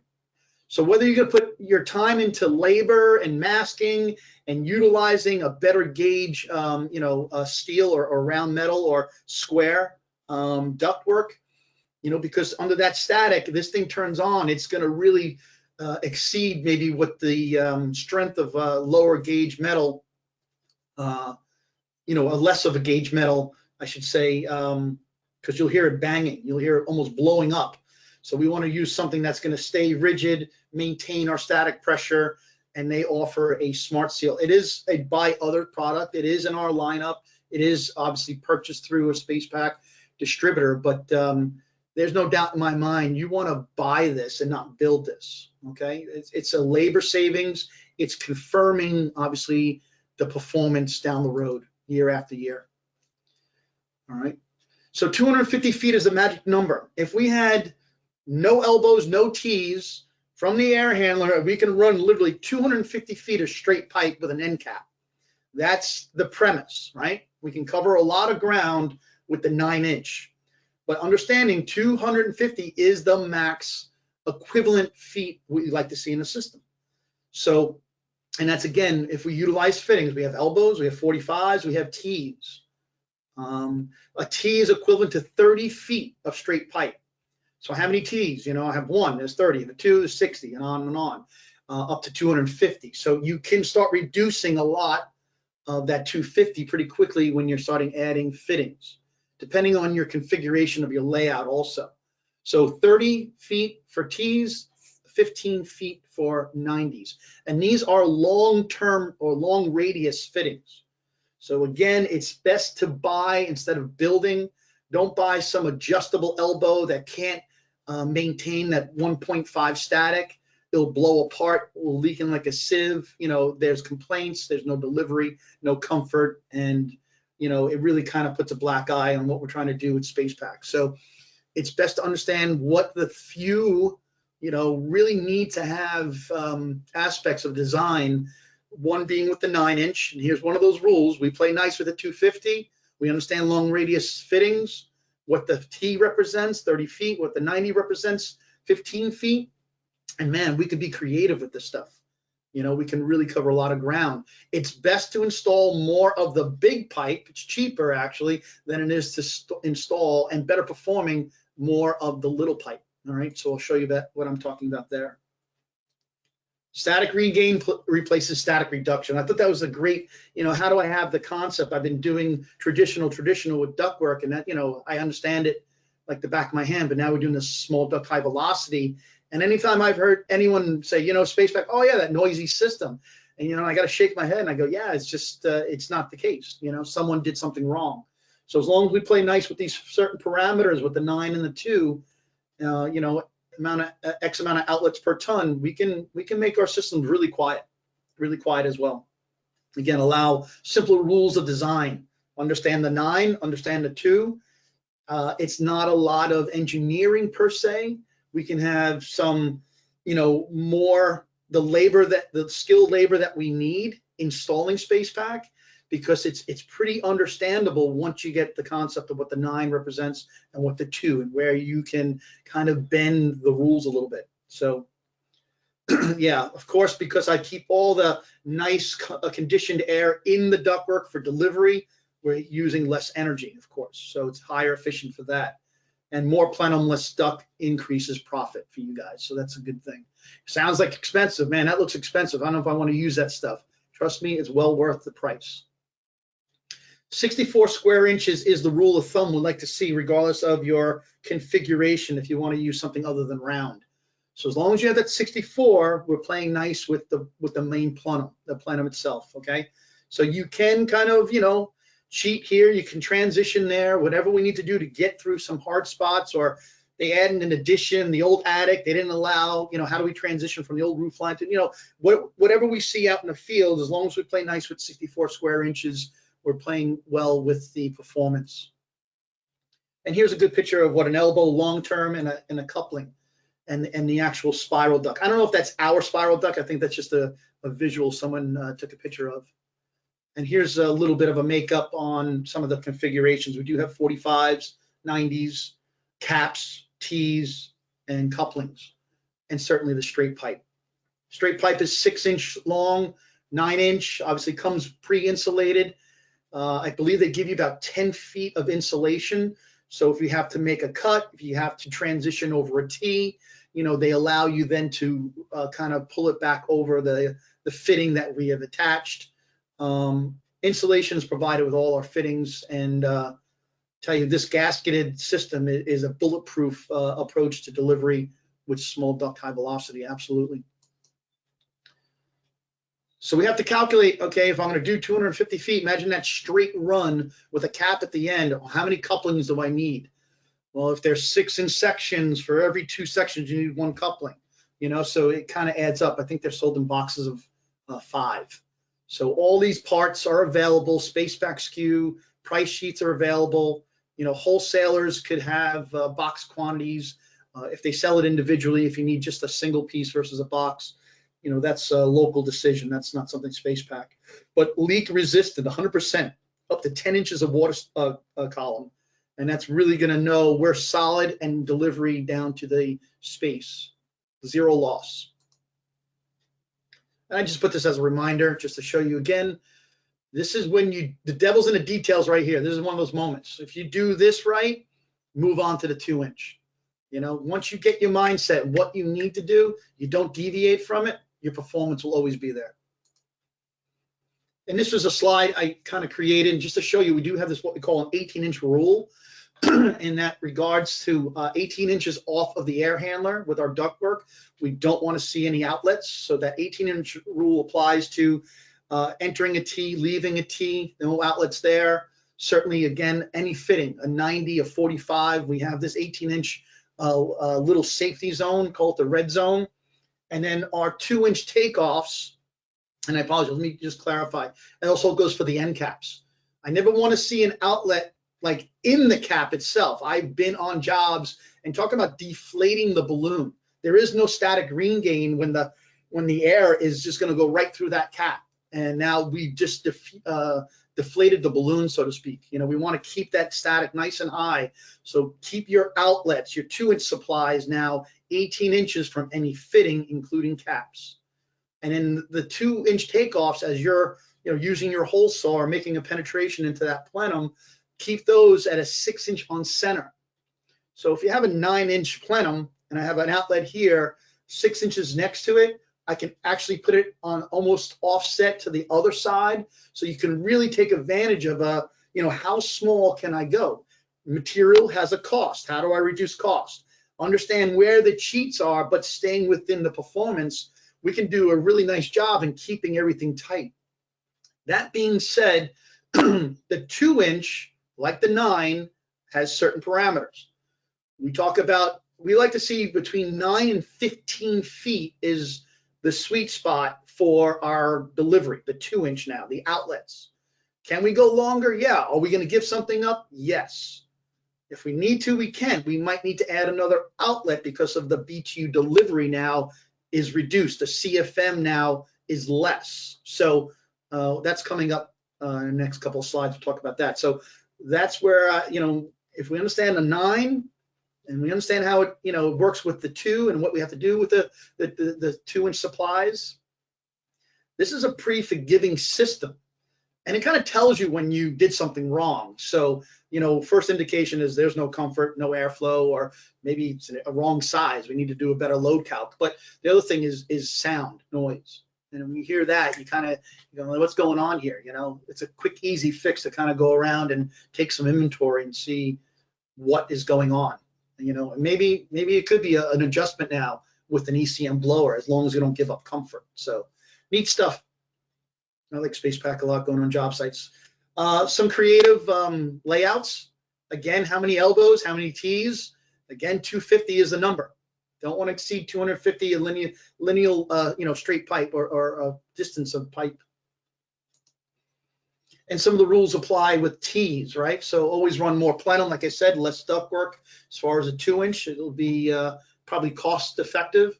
So whether you're going to put your time into labor and masking and utilizing a better gauge, steel or round metal or square ductwork, because under that static, this thing turns on, it's going to really exceed maybe what the strength of lower gauge metal, a less of a gauge metal, I should say, because you'll hear it banging. You'll hear it almost blowing up. So we want to use something that's going to stay rigid, maintain our static pressure, and they offer a Smart Seal. It is a buy other product. It is in our lineup. It is obviously purchased through a SpacePak distributor, but there's no doubt in my mind you want to buy this and not build this, okay? It's a labor savings. It's confirming, obviously, the performance down the road year after year. All right. So 250 feet is the magic number. If we had no elbows, no T's from the air handler, we can run literally 250 feet of straight pipe with an end cap. That's the premise, right? We can cover a lot of ground with the 9-inch, but understanding 250 is the max equivalent feet we like to see in the system. So, and that's again, if we utilize fittings, we have elbows, we have 45s, we have T's. A T is equivalent to 30 feet of straight pipe. So how many T's? I have 1, there's 30, and a 2 is 60, and on, up to 250. So you can start reducing a lot of that 250 pretty quickly when you're starting adding fittings, depending on your configuration of your layout also. So 30 feet for T's, 15 feet for 90s. And these are long-term or long radius fittings. So again, it's best to buy instead of building. Don't buy some adjustable elbow that can't maintain that 1.5 static. It'll blow apart, will leak in like a sieve. There's complaints, there's no delivery, no comfort, and it really kind of puts a black eye on what we're trying to do with SpacePak. So it's best to understand what the few really need to have aspects of design. One being with the 9-inch, and here's one of those rules. We play nice with the 250. We understand long radius fittings, what the T represents, 30 feet, what the 90 represents, 15 feet. And man, we could be creative with this stuff. We can really cover a lot of ground. It's best to install more of the big pipe. It's cheaper actually than it is to install, and better performing, more of the little pipe. All right, so I'll show you what I'm talking about there. Static regain replaces static reduction. I thought that was a great, how do I have the concept? I've been doing traditional with ductwork, and that, I understand it like the back of my hand, but now we're doing this small duct high velocity. And anytime I've heard anyone say, SpacePak, oh yeah, that noisy system. And, I got to shake my head and I go, yeah, it's just, it's not the case. Someone did something wrong. So as long as we play nice with these certain parameters with the 9 and the 2, X amount of outlets per ton, we can make our systems really quiet as well. Again, allow simpler rules of design. Understand the 9, understand the 2. It's not a lot of engineering per se. We can have some, more the skilled labor that we need installing SpacePak, because it's pretty understandable once you get the concept of what the 9 represents and what the 2, and where you can kind of bend the rules a little bit. So yeah, of course, because I keep all the nice conditioned air in the ductwork for delivery, we're using less energy, of course. So it's higher efficient for that. And more plenum, less duct increases profit for you guys. So that's a good thing. Sounds like expensive, man. That looks expensive. I don't know if I want to use that stuff. Trust me, it's well worth the price. 64 square inches is the rule of thumb we'd like to see, regardless of your configuration, if you want to use something other than round. So as long as you have that 64, we're playing nice with the main plenum, the plenum itself, okay? So you can kind of, cheat here, you can transition there, whatever we need to do to get through some hard spots, or they added an addition, the old attic, they didn't allow, how do we transition from the old roof line to, whatever we see out in the field, as long as we play nice with 64 square inches, we're playing well with the performance. And here's a good picture of what an elbow long-term and a coupling and the actual spiral duct. I don't know if that's our spiral duct. I think that's just a visual someone took a picture of. And here's a little bit of a makeup on some of the configurations. We do have 45s, 90s, caps, T's, and couplings, and certainly the straight pipe. Straight pipe is 6-inch long, 9-inch, obviously comes pre-insulated. I believe they give you about 10 feet of insulation. So if you have to make a cut, if you have to transition over a T, they allow you then to kind of pull it back over the fitting that we have attached. Insulation is provided with all our fittings, and tell you this gasketed system is a bulletproof approach to delivery with small duct high velocity, absolutely. So we have to calculate, okay, if I'm going to do 250 feet, imagine that straight run with a cap at the end. How many couplings do I need? Well, if there's 6 in sections, for every 2 sections, you need 1 coupling, so it kind of adds up. I think they're sold in boxes of 5. So all these parts are available. SpacePak SKU, price sheets are available. Wholesalers could have box quantities. If they sell it individually, if you need just a single piece versus a box, that's a local decision. That's not something SpacePak. But leak resistant, 100%, up to 10 inches of water column. And that's really going to know we're solid and delivery down to the space. 0 loss. And I just put this as a reminder, just to show you again. This is when the devil's in the details right here. This is one of those moments. If you do this right, move on to the 2-inch. Once you get your mindset, what you need to do, you don't deviate from it, your performance will always be there. And this was a slide I kind of created just to show you we do have this, what we call an 18-inch rule. In that regards to 18 inches off of the air handler with our ductwork, we don't want to see any outlets. So that 18-inch rule applies to entering a T, leaving a T, no outlets there. Certainly, again, any fitting, a 90, a 45, we have this 18-inch little safety zone called the red zone. And then our 2-inch takeoffs, and I apologize, let me just clarify, it also goes for the end caps. I never want to see an outlet like in the cap itself. I've been on jobs and talking about deflating the balloon. There is no static ring gain when the air is just going to go right through that cap. And now we just deflated the balloon, so to speak. We want to keep that static nice and high. So keep your outlets, your 2-inch supplies now 18 inches from any fitting, including caps. And then the 2-inch takeoffs, as you're using your hole saw or making a penetration into that plenum, keep those at a 6-inch on center. So if you have a 9-inch plenum and I have an outlet here, 6 inches next to it, I can actually put it on almost offset to the other side. So you can really take advantage of how small can I go? Material has a cost. How do I reduce cost? Understand where the cheats are, but staying within the performance, we can do a really nice job in keeping everything tight. That being said, the 2-inch, like the 9, has certain parameters. We like to see between 9 and 15 feet is the sweet spot for our delivery, the 2-inch now, the outlets. Can we go longer? Yeah. Are we going to give something up? Yes. If we need to, we can. We might need to add another outlet because of the BTU delivery now is reduced. The CFM now is less. So that's coming up in the next couple of slides. We'll talk about that. So that's where, if we understand the 9 and we understand how it, works with the 2 and what we have to do with the 2-inch supplies, this is a pretty forgiving system. And it kind of tells you when you did something wrong. So, first indication is there's no comfort, no airflow, or maybe it's a wrong size. We need to do a better load calc. But the other thing is sound, noise. And when you hear that, you kind of, what's going on here? It's a quick, easy fix to kind of go around and take some inventory and see what is going on. Maybe it could be an adjustment now with an ECM blower, as long as you don't give up comfort. So neat stuff. I like SpacePak a lot, going on job sites. Some creative layouts. Again, how many elbows, how many T's? Again, 250 is the number. Don't want to exceed 250 lineal, straight pipe or distance of pipe. And some of the rules apply with T's, right? So always run more plenum, like I said, less duct work. As far as a 2-inch, it'll be probably cost effective,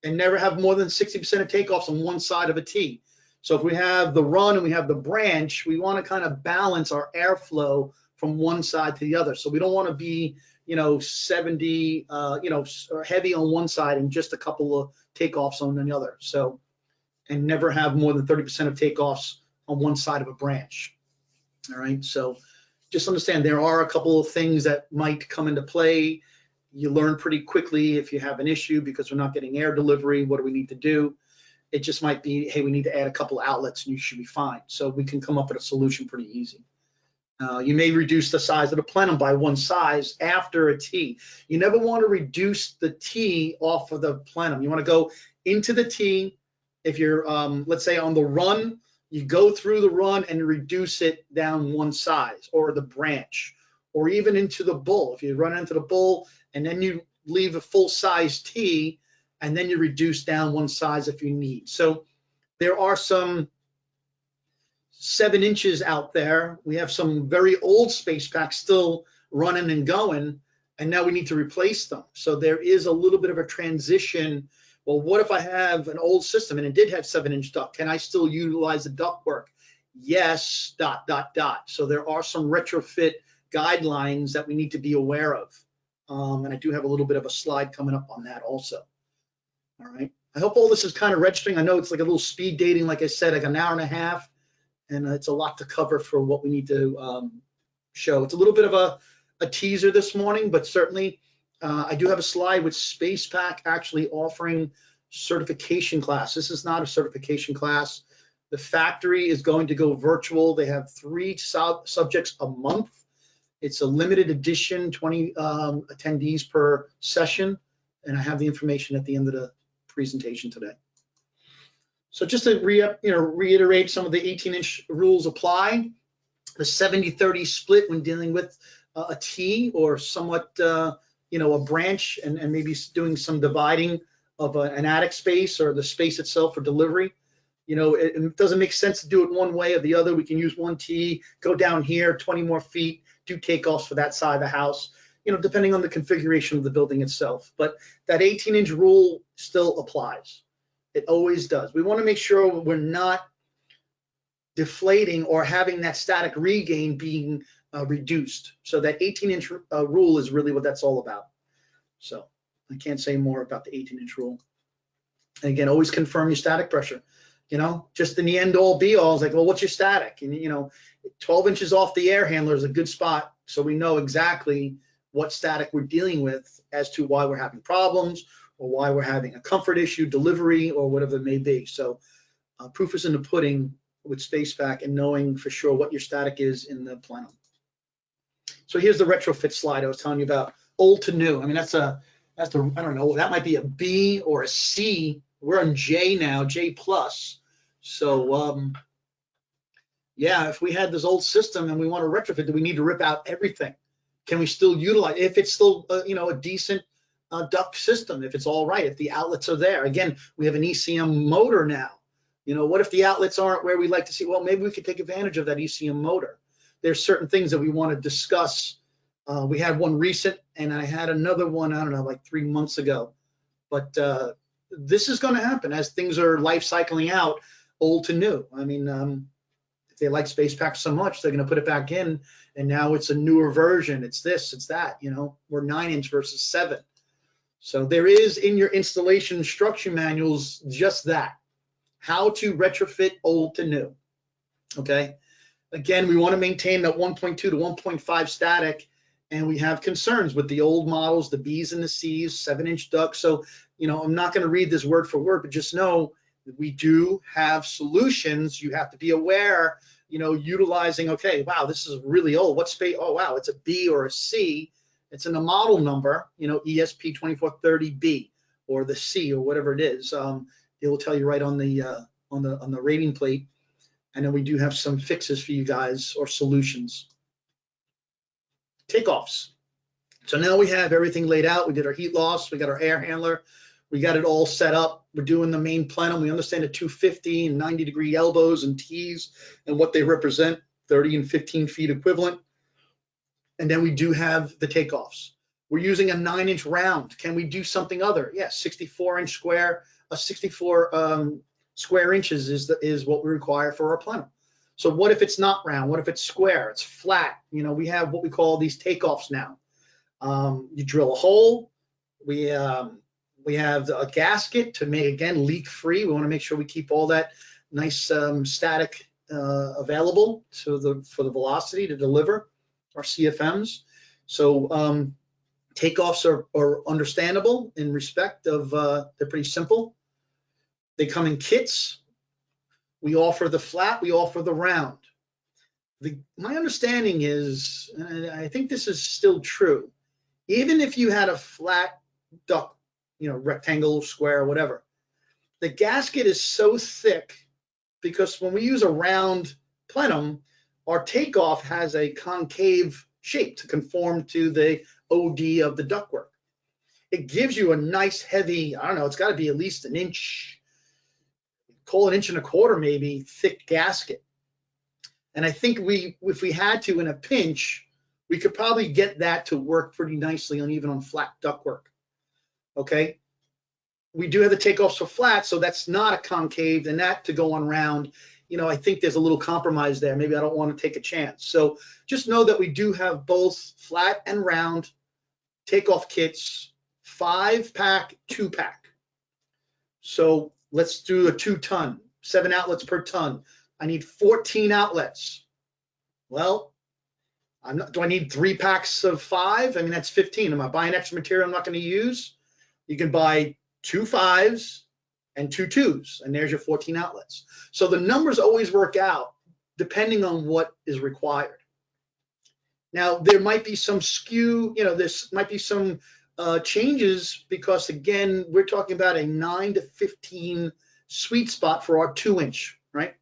and never have more than 60% of takeoffs on one side of a T. So if we have the run and we have the branch, we want to kind of balance our airflow from one side to the other. So we don't want to be, 70, or heavy on one side and just a couple of takeoffs on the other. So, and never have more than 30% of takeoffs on one side of a branch. All right. So just understand there are a couple of things that might come into play. You learn pretty quickly if you have an issue because we're not getting air delivery. What do we need to do? It just might be, hey, we need to add a couple of outlets and you should be fine. So we can come up with a solution pretty easy. You may reduce the size of the plenum by one size after a T. You never want to reduce the T off of the plenum. You want to go into the T. If you're, let's say on the run, you go through the run and reduce it down one size, or the branch, or even into the bull. If you run into the bull and then you leave a full size T, and then you reduce down one size if you need. So there are some 7 inches out there. We have some very old SpacePaks still running and going, and now we need to replace them. So there is a little bit of a transition. Well, what if I have an old system and it did have 7-inch duct? Can I still utilize the duct work? Yes, ... So there are some retrofit guidelines that we need to be aware of. And I do have a little bit of a slide coming up on that also. All right. I hope all this is kind of registering. I know it's like a little speed dating, like I said, like an hour and a half, and it's a lot to cover for what we need to show. It's a little bit of a teaser this morning, but certainly I do have a slide with SpacePak actually offering certification class. This is not a certification class. The factory is going to go virtual. They have 3 subjects a month. It's a limited edition, 20 attendees per session, and I have the information at the end of the presentation today. So just to reiterate, some of the 18-inch rules apply. The 70-30 split when dealing with a T or somewhat, a branch, and maybe doing some dividing of an attic space or the space itself for delivery. It doesn't make sense to do it one way or the other. We can use one T, go down here 20 more feet, do takeoffs for that side of the house, depending on the configuration of the building itself. But that 18-inch rule still applies. It always does. We want to make sure we're not deflating or having that static regain being reduced. So that 18-inch rule is really what that's all about. So I can't say more about the 18-inch rule. And again, always confirm your static pressure. Just in the end all be all, it's like, well, what's your static? And 12 inches off the air handler is a good spot, so we know exactly what static we're dealing with as to why we're having problems or why we're having a comfort issue, delivery, or whatever it may be. So proof is in the pudding with SpacePak and knowing for sure what your static is in the plenum. So here's the retrofit slide I was telling you about, old to new. I mean, that's the I don't know, that might be a B or a C. We're on J now, J plus. So yeah, if we had this old system and we want to retrofit, do we need to rip out everything? Can we still utilize, if it's still a decent duct system, if it's all right, if the outlets are there. Again, we have an ECM motor now. What if the outlets aren't where we like to see? Well, maybe we could take advantage of that ECM motor. There's certain things that we want to discuss. We had one recent, and I had another one, I don't know, like 3 months ago. But this is going to happen as things are life cycling out, old to new. I mean, if they like SpacePak so much, they're going to put it back in, and now it's a newer version. It's this, it's that. We're 9-inch versus 7. So there is in your installation instruction manuals just that, how to retrofit old to new. Okay. Again, we want to maintain that 1.2 to 1.5 static, and we have concerns with the old models, the B's and the C's, 7-inch ducts. So, I'm not going to read this word for word, but just know that we do have solutions. You have to be aware, utilizing, okay, wow, this is really old. What space? Oh, wow, it's a B or a C. It's in the model number, ESP2430B or the C or whatever it is. It will tell you right on the rating plate. And then we do have some fixes for you guys or solutions. Takeoffs. So now we have everything laid out. We did our heat loss. We got our air handler. We got it all set up. We're doing the main plenum. We understand the 250 and 90-degree elbows and T's and what they represent, 30 and 15 feet equivalent. And then we do have the takeoffs. We're using a 9-inch round. Can we do something other? Yes, 64-inch square. A 64 square inches is what we require for our plenum. So what if it's not round? What if it's square? It's flat. We have what we call these takeoffs now. You drill a hole. We have a gasket to make, again, leak free. We want to make sure we keep all that nice static available for the velocity to deliver our CFMs. So takeoffs are understandable in respect of they're pretty simple. They come in kits. We offer the flat, we offer the round. My understanding is, and I think this is still true, even if you had a flat duct, rectangle, square, whatever, the gasket is so thick because when we use a round plenum, our takeoff has a concave shape to conform to the OD of the ductwork. It gives you a nice heavy, I don't know, it's got to be at least an inch, call it 1.25 inches maybe, thick gasket. And I think if we had to in a pinch, we could probably get that to work pretty nicely even on flat ductwork. Okay. We do have the takeoffs for flat, so that's not a concave, and that to go on round, I think there's a little compromise there. Maybe I don't want to take a chance. So just know that we do have both flat and round takeoff kits, 5-pack, 2-pack. So let's do a 2-ton, 7 outlets per ton. I need 14 outlets. Well, do I need 3 packs of 5? I mean, that's 15. Am I buying extra material I'm not going to use? You can buy 2 5s and 2 2s, and there's your 14 outlets. So the numbers always work out depending on what is required. Now, there might be some skew, this might be some changes because, again, we're talking about a 9 to 15 sweet spot for our 2-inch, right?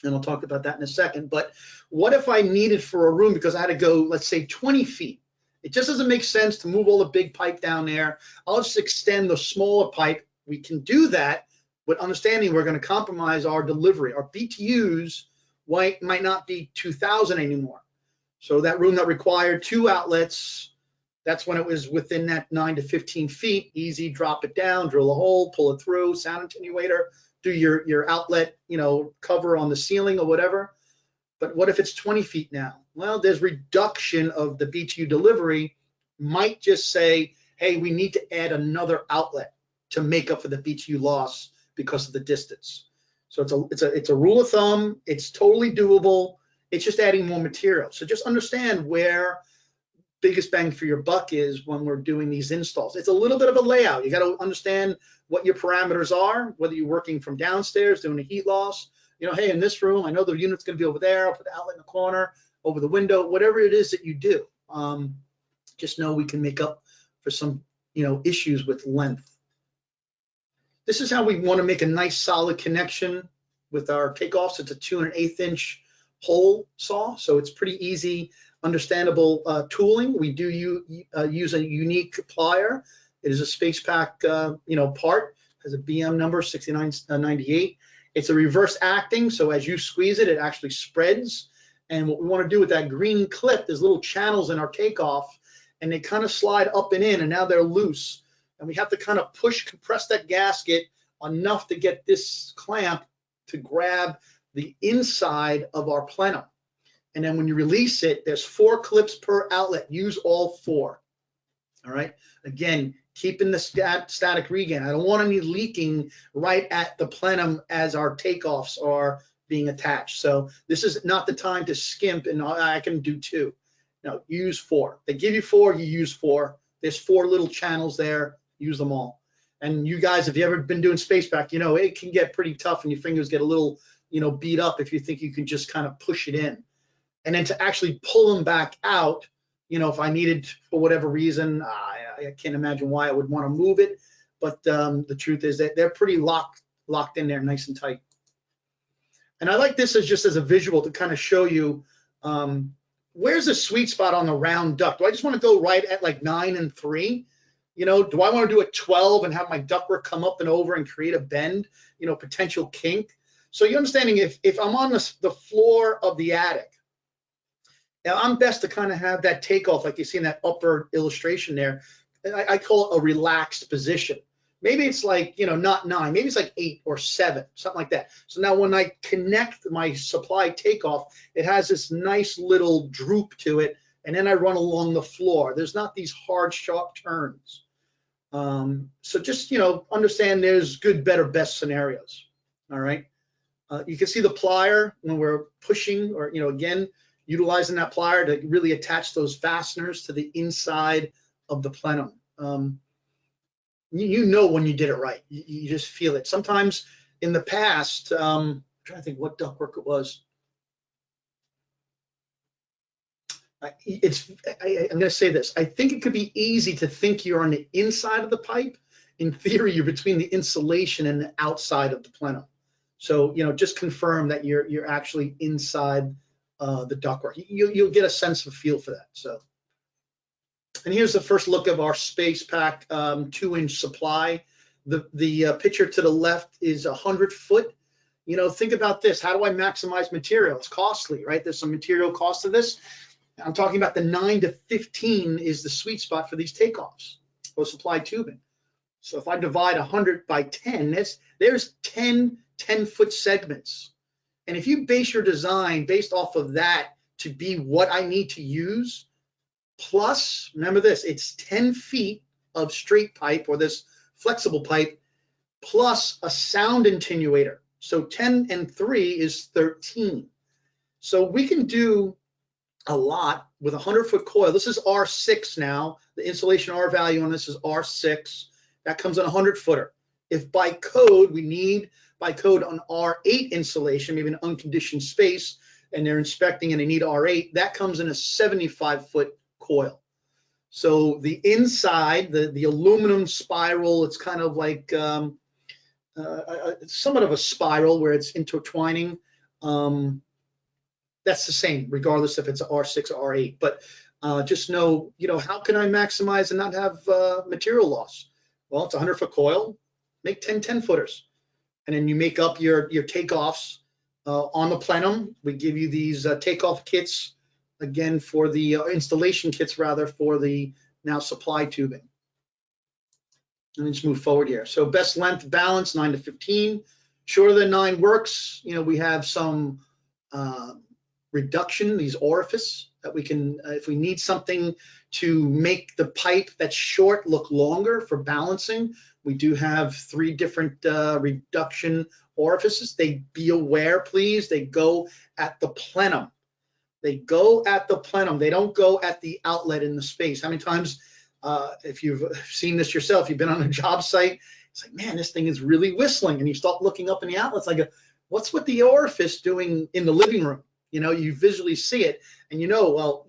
And I'll talk about that in a second. But what if I needed for a room because I had to go, let's say, 20 feet? It just doesn't make sense to move all the big pipe down there. I'll just extend the smaller pipe. We can do that, but understanding we're going to compromise our delivery. Our BTUs might not be 2,000 anymore. So that room that required 2 outlets, that's when it was within that 9 to 15 feet. Easy, drop it down, drill a hole, pull it through, sound attenuator, do your outlet, cover on the ceiling or whatever. But what if it's 20 feet now? Well, there's reduction of the BTU delivery. Might just say, hey, we need to add another outlet to make up for the BTU loss because of the distance. So it's a rule of thumb. It's totally doable. It's just adding more material. So just understand where biggest bang for your buck is when we're doing these installs. It's a little bit of a layout. You got to understand what your parameters are, whether you're working from downstairs doing a heat loss. Hey, in this room, I know the unit's going to be over there. I'll put the outlet in the corner, over the window, whatever it is that you do. Just know we can make up for some, issues with length. This is how we want to make a nice solid connection with our takeoffs. It's a 2 1/8-inch hole saw, so it's pretty easy, understandable tooling. We do use a unique plier It is a SpacePak, part, has a BM number 6998. It's a reverse acting, so as you squeeze it, it actually spreads. And what we want to do with that green clip, there's little channels in our takeoff, and they kind of slide up and in, and now they're loose. And we have to kind of compress that gasket enough to get this clamp to grab the inside of our plenum. And then when you release it, there's 4 clips per outlet. Use all 4. All right. Again, keeping the static regain. I don't want any leaking right at the plenum as our takeoffs are being attached. So this is not the time to skimp and I can do 2. No, use 4. They give you 4, you use 4. There's 4 little channels there. Use them all. And you guys, if you ever been doing SpacePak, it can get pretty tough and your fingers get a little, beat up if you think you can just kind of push it in. And then to actually pull them back out, if I needed, for whatever reason, I can't imagine why I would want to move it. But the truth is that they're pretty locked in there, nice and tight. And I like this as just as a visual to kind of show you where's the sweet spot on the round duct. Do I just want to go right at like 9 and 3? Do I want to do a 12 and have my ductwork come up and over and create a bend, potential kink? So you're understanding if I'm on the floor of the attic, now I'm best to kind of have that takeoff like you see in that upper illustration there. I call it a relaxed position. Maybe it's like, not 9, maybe it's like 8 or 7, something like that. So now when I connect my supply takeoff, it has this nice little droop to it, and then I run along the floor. There's not these hard, sharp turns. So just, understand there's good, better, best scenarios. All right. You can see the plier when we're pushing or, again, utilizing that plier to really attach those fasteners to the inside of the plenum. You know when you did it right. You just feel it. Sometimes in the past, I'm trying to think what ductwork it was. I'm going to say this. I think it could be easy to think you're on the inside of the pipe. In theory, you're between the insulation and the outside of the plenum. So, just confirm that you're actually inside the ductwork. You'll get a sense of feel for that. So, and here's the first look of our SpacePak 2-inch supply. The picture to the left is 100 foot. Think about this. How do I maximize material? It's costly, right? There's some material cost to this. I'm talking about the 9 to 15 is the sweet spot for these takeoffs for supply tubing. So if I divide 100 by 10, there's 10 10-foot segments. And if you base your design based off of that to be what I need to use, plus, remember this, it's 10 feet of straight pipe or this flexible pipe, plus a sound attenuator. So 10 and 3 is 13. So we can do a lot with a 100-foot coil. This is R6 now. The insulation R value on this is R6. That comes in a 100-footer. If by code, we need by code an R8 insulation, maybe an unconditioned space, and they're inspecting and they need R8, that comes in a 75-foot coil. So the inside, the aluminum spiral, it's kind of like somewhat of a spiral where it's intertwining. That's the same, regardless if it's R6 or R8. But just know, how can I maximize and not have material loss? Well, it's a 100-foot coil. Make 10 10-footers. And then you make up your takeoffs on the plenum. We give you these takeoff kits, again, for the installation kits, rather, for the now supply tubing. Let me just move forward here. So best length balance, 9 to 15. Shorter than 9 works. We have some reduction, these orifices that we can, if we need something to make the pipe that's short look longer for balancing, we do have 3 different reduction orifices. They be aware, please, they go at the plenum. They go at the plenum. They don't go at the outlet in the space. How many times, if you've seen this yourself, you've been on a job site, it's like, man, this thing is really whistling. And you start looking up in the outlets like, what's with the orifice doing in the living room? You visually see it and well,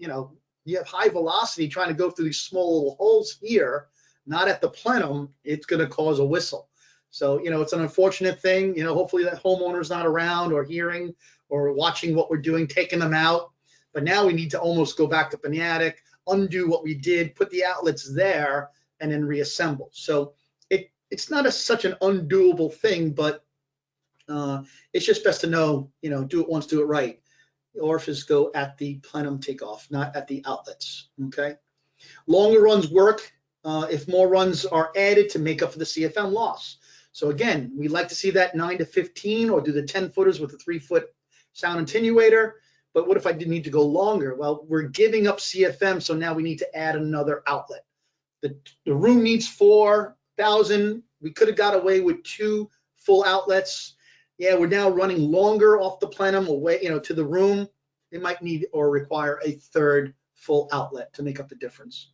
you have high velocity trying to go through these small little holes here, not at the plenum, it's going to cause a whistle. So, it's an unfortunate thing. Hopefully that homeowner's not around or hearing or watching what we're doing, taking them out. But now we need to almost go back up in the attic, undo what we did, put the outlets there, and then reassemble. So it's not such an undoable thing, but it's just best to know, do it once, do it right. The orifices go at the plenum takeoff, not at the outlets, okay? Longer runs work if more runs are added to make up for the CFM loss. So again, we like to see that 9 to 15 or do the 10 footers with a 3-foot sound attenuator. But what if I did need to go longer? Well, we're giving up CFM, so now we need to add another outlet. The room needs 4,000. We could have got away with 2 full outlets. Yeah, we're now running longer off the plenum away, to the room. It might need or require a 3rd full outlet to make up the difference.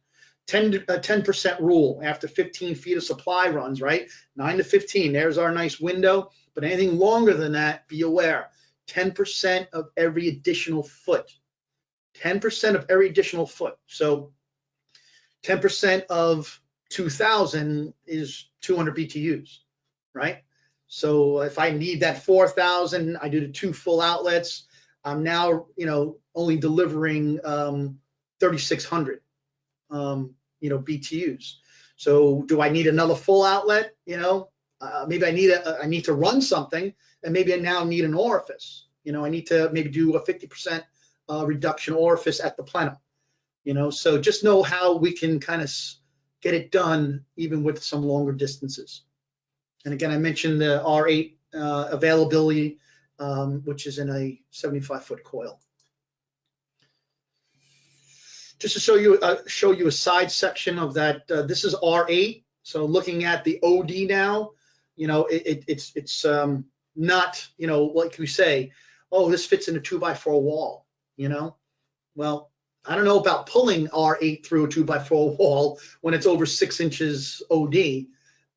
10% rule after 15 feet of supply runs, right? 9 to 15, there's our nice window. But anything longer than that, be aware, 10% of every additional foot. 10% of every additional foot. So 10% of 2,000 is 200 BTUs, right? So if I need that 4,000, I do the 2 full outlets. I'm now, only delivering 3,600, BTUs. So do I need another full outlet? Maybe I need to run something, and maybe I now need an orifice. I need to maybe do a 50% reduction orifice at the plenum. So just know how we can kind of get it done even with some longer distances. And again, I mentioned the R8 availability, which is in a 75-foot coil. Just to show you a side section of that, this is R8. So looking at the OD now, it's not, like we say, oh, this fits in a 2x4 wall, Well, I don't know about pulling R8 through a 2x4 wall when it's over 6 inches OD.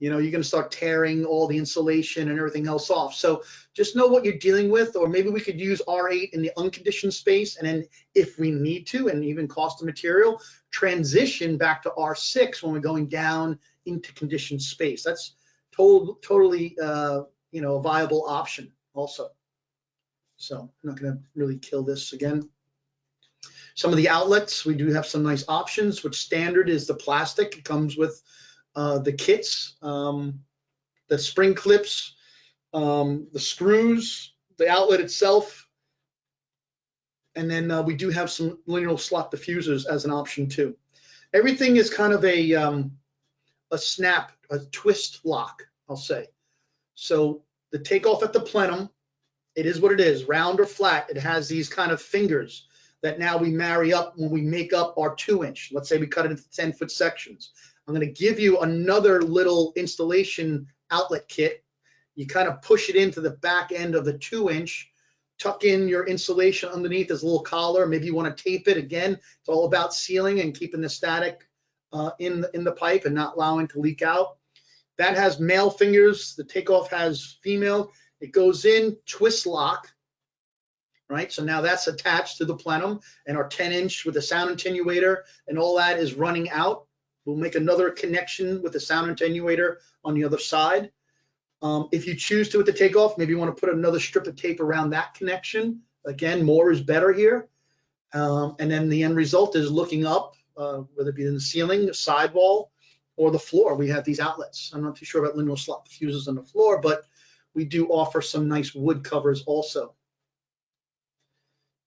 You're going to start tearing all the insulation and everything else off. So just know what you're dealing with, or maybe we could use R8 in the unconditioned space, and then if we need to, and even cost of material, transition back to R6 when we're going down into conditioned space. That's totally, a viable option also. So I'm not going to really kill this again. Some of the outlets, we do have some nice options, which standard is the plastic. It comes with the kits, the spring clips, the screws, the outlet itself, and then we do have some linear slot diffusers as an option too. Everything is kind of a snap, a twist lock, I'll say. So the takeoff at the plenum, it is what it is, round or flat. It has these kind of fingers that now we marry up when we make up our 2-inch. Let's say we cut it into 10-foot sections. I'm going to give you another little installation outlet kit. You kind of push it into the back end of the 2-inch, tuck in your insulation underneath this little collar. Maybe you want to tape it. Again, it's all about sealing and keeping the static in the pipe and not allowing it to leak out. That has male fingers. The takeoff has female. It goes in, twist lock, right? So now that's attached to the plenum, and our 10-inch with the sound attenuator and all that is running out. We'll make another connection with the sound attenuator on the other side. If you choose to, at the takeoff, maybe you want to put another strip of tape around that connection. Again, more is better here. And then the end result is looking up, whether it be in the ceiling, the sidewall, or the floor. We have these outlets. I'm not too sure about linear slot diffusers on the floor, but we do offer some nice wood covers also.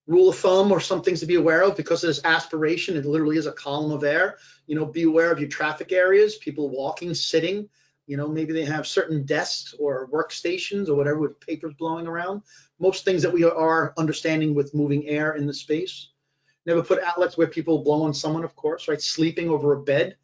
Rule of thumb, or some things to be aware of, because there's aspiration, it literally is a column of air. Be aware of your traffic areas, people walking, sitting. Maybe they have certain desks or workstations or whatever with papers blowing around. Most things that we are understanding with moving air in the space. Never put outlets where people blow on someone, of course, right? Sleeping over a bed.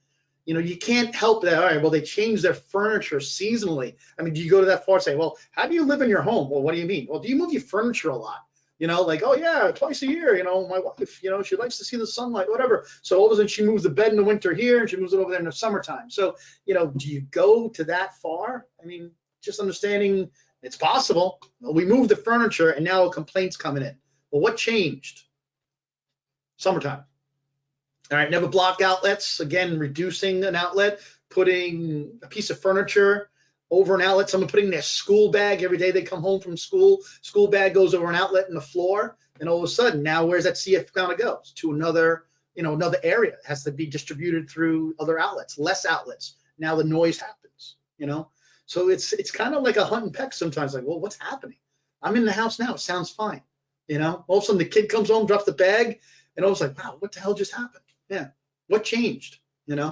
You can't help that. All right, well, they change their furniture seasonally. I mean, do you go to that far and say, well, how do you live in your home? Well, what do you mean? Well, do you move your furniture a lot? Like, oh yeah, twice a year, my wife, she likes to see the sunlight, whatever. So all of a sudden she moves the bed in the winter here and she moves it over there in the summertime. So, do you go to that far? I mean, just understanding it's possible. Well, we moved the furniture and now a complaint's coming in. Well, what changed? Summertime. All right, never block outlets. Again, reducing an outlet, putting a piece of furniture over an outlet. Someone putting their school bag every day they come home from school. School bag goes over an outlet in the floor, and all of a sudden, now where's that CF going to go? To another another area. It has to be distributed through other outlets, less outlets. Now the noise happens, So it's kind of like a hunt and peck sometimes, like, well, what's happening? I'm in the house now, it sounds fine. All of a sudden the kid comes home, drops the bag, and I was like, wow, what the hell just happened? Yeah, what changed? Nice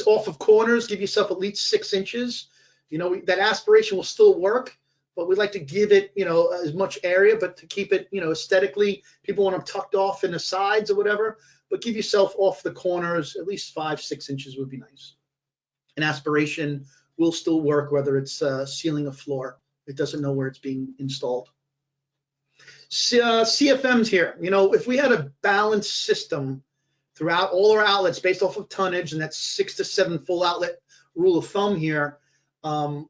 off of corners, give yourself at least 6 inches. That aspiration will still work, but we like to give it, as much area, but to keep it, aesthetically, people want them tucked off in the sides or whatever, but give yourself off the corners, at least 5-6 inches would be nice. An aspiration will still work, whether it's sealing a floor. It doesn't know where it's being installed. CFMs here, if we had a balanced system throughout all our outlets based off of tonnage, and that's 6 to 7 full outlet rule of thumb here,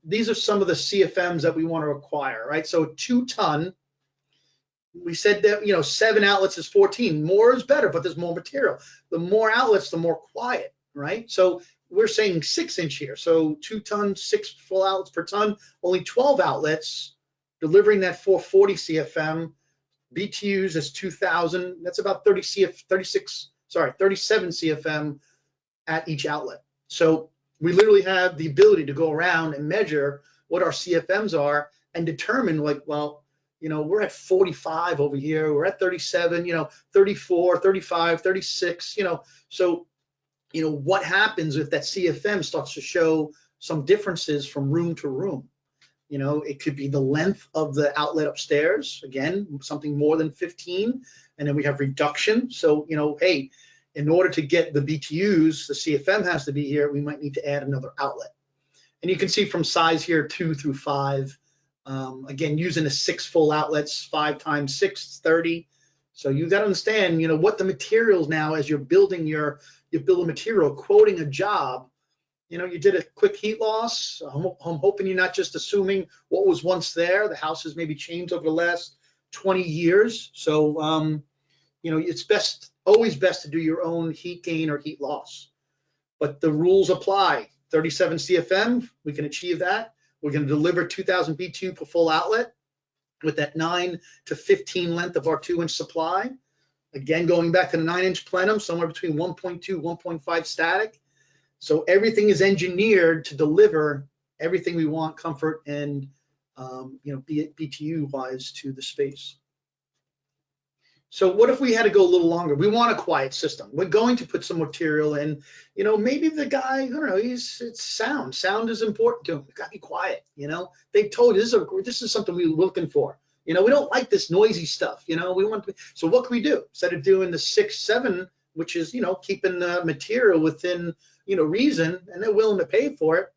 these are some of the CFMs that we want to acquire, right? So 2 ton, we said that, 7 outlets is 14. More is better, but there's more material. The more outlets, the more quiet, right? So we're saying 6 inch here. So 2 ton, 6 full outlets per ton, only 12 outlets, delivering that 440 CFM. BTUs is 2,000. That's about 37 CFM at each outlet. So we literally have the ability to go around and measure what our CFMs are and determine, like, well, we're at 45 over here, we're at 37, 34, 35, 36, so, what happens if that CFM starts to show some differences from room to room? It could be the length of the outlet upstairs, again, something more than 15, and then we have reduction. So, hey, in order to get the BTUs, the CFM has to be here, we might need to add another outlet. And you can see from size here, 2 through 5, again, using the 6 full outlets, 5 times 6, 30. So you got to understand, what the materials now, as you're building your bill of material, quoting a job, you did a quick heat loss. I'm hoping you're not just assuming what was once there. The house has maybe changed over the last 20 years. So, it's always best to do your own heat gain or heat loss. But the rules apply. 37 CFM, we can achieve that. We're going to deliver 2,000 BTU per full outlet with that 9 to 15 length of our 2-inch supply. Again, going back to the 9-inch plenum, somewhere between 1.2, 1.5 static. So everything is engineered to deliver everything we want, comfort and BTU wise to the space. So what if we had to go a little longer? We want a quiet system. We're going to put some material in. Maybe the guy, I don't know, it's sound. Sound is important to him. It's got to be quiet. They told you this is something we were looking for. We don't like this noisy stuff. We want to. So what can we do instead of doing the 6, 7, which is keeping the material within reason, and they're willing to pay for it.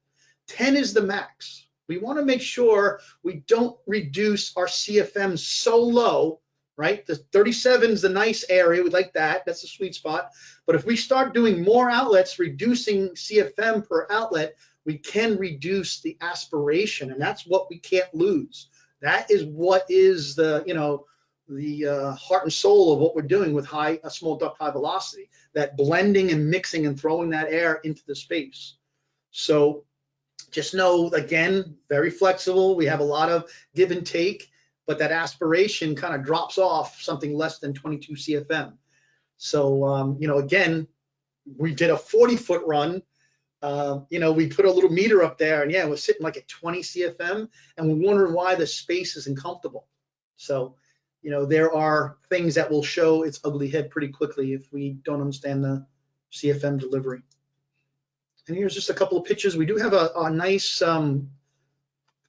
10 is the max. We want to make sure we don't reduce our CFM so low, right? The 37 is the nice area. We like that. That's the sweet spot. But if we start doing more outlets, reducing CFM per outlet, we can reduce the aspiration, and that's what we can't lose. That is what is the heart and soul of what we're doing with a small duct high velocity, that blending and mixing and throwing that air into the space. So just know, again, very flexible. We have a lot of give and take, but that aspiration kind of drops off something less than 22 CFM. So, again, we did a 40-foot run. We put a little meter up there, and yeah, it was sitting like at 20 CFM, and we're wondering why the space isn't comfortable. So, there are things that will show its ugly head pretty quickly if we don't understand the CFM delivery. And here's just a couple of pictures. We do have a nice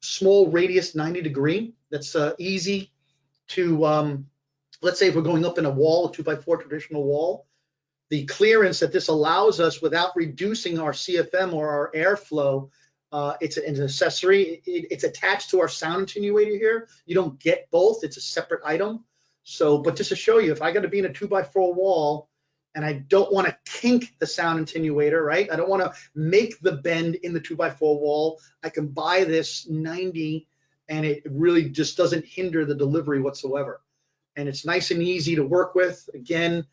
small radius 90-degree that's easy to, let's say if we're going up in a wall, a 2x4 traditional wall, the clearance that this allows us without reducing our CFM or our airflow, it's an accessory. It's attached to our sound attenuator here. You don't get both. It's a separate item. So, but just to show you, if I got to be in a 2x4 wall and I don't want to kink the sound attenuator, right? I don't want to make the bend in the 2x4 wall. I can buy this 90 and it really just doesn't hinder the delivery whatsoever. And it's nice and easy to work with. Again,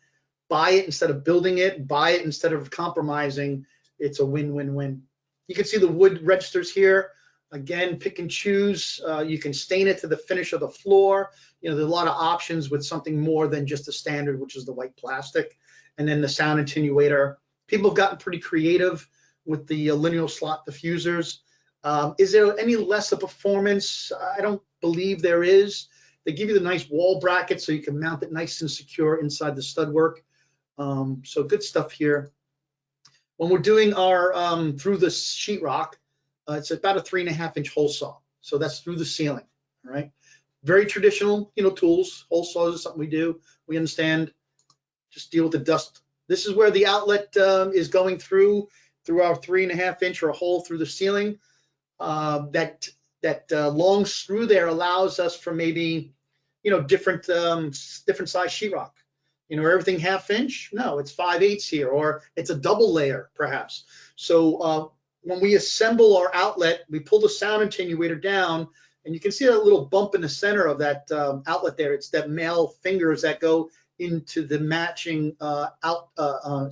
buy it instead of building it, buy it instead of compromising. It's a win-win-win. You can see the wood registers here. Again, pick and choose. You can stain it to the finish of the floor. There's a lot of options with something more than just the standard, which is the white plastic. And then the sound attenuator. People have gotten pretty creative with the linear slot diffusers. Is there any less of performance? I don't believe there is. They give you the nice wall bracket so you can mount it nice and secure inside the stud work. So good stuff here. When we're doing our through the sheetrock, it's about a 3.5-inch hole saw. So that's through the ceiling, all right? Very traditional, tools. Hole saws is something we do. We understand, just deal with the dust. This is where the outlet is going through our 3.5-inch or a hole through the ceiling. That long screw there allows us for maybe, different size sheetrock. Everything 1/2 inch? No, it's 5/8 here, or it's a double layer perhaps. So when we assemble our outlet, we pull the sound attenuator down, and you can see that little bump in the center of that outlet there. It's that male fingers that go into the matching sound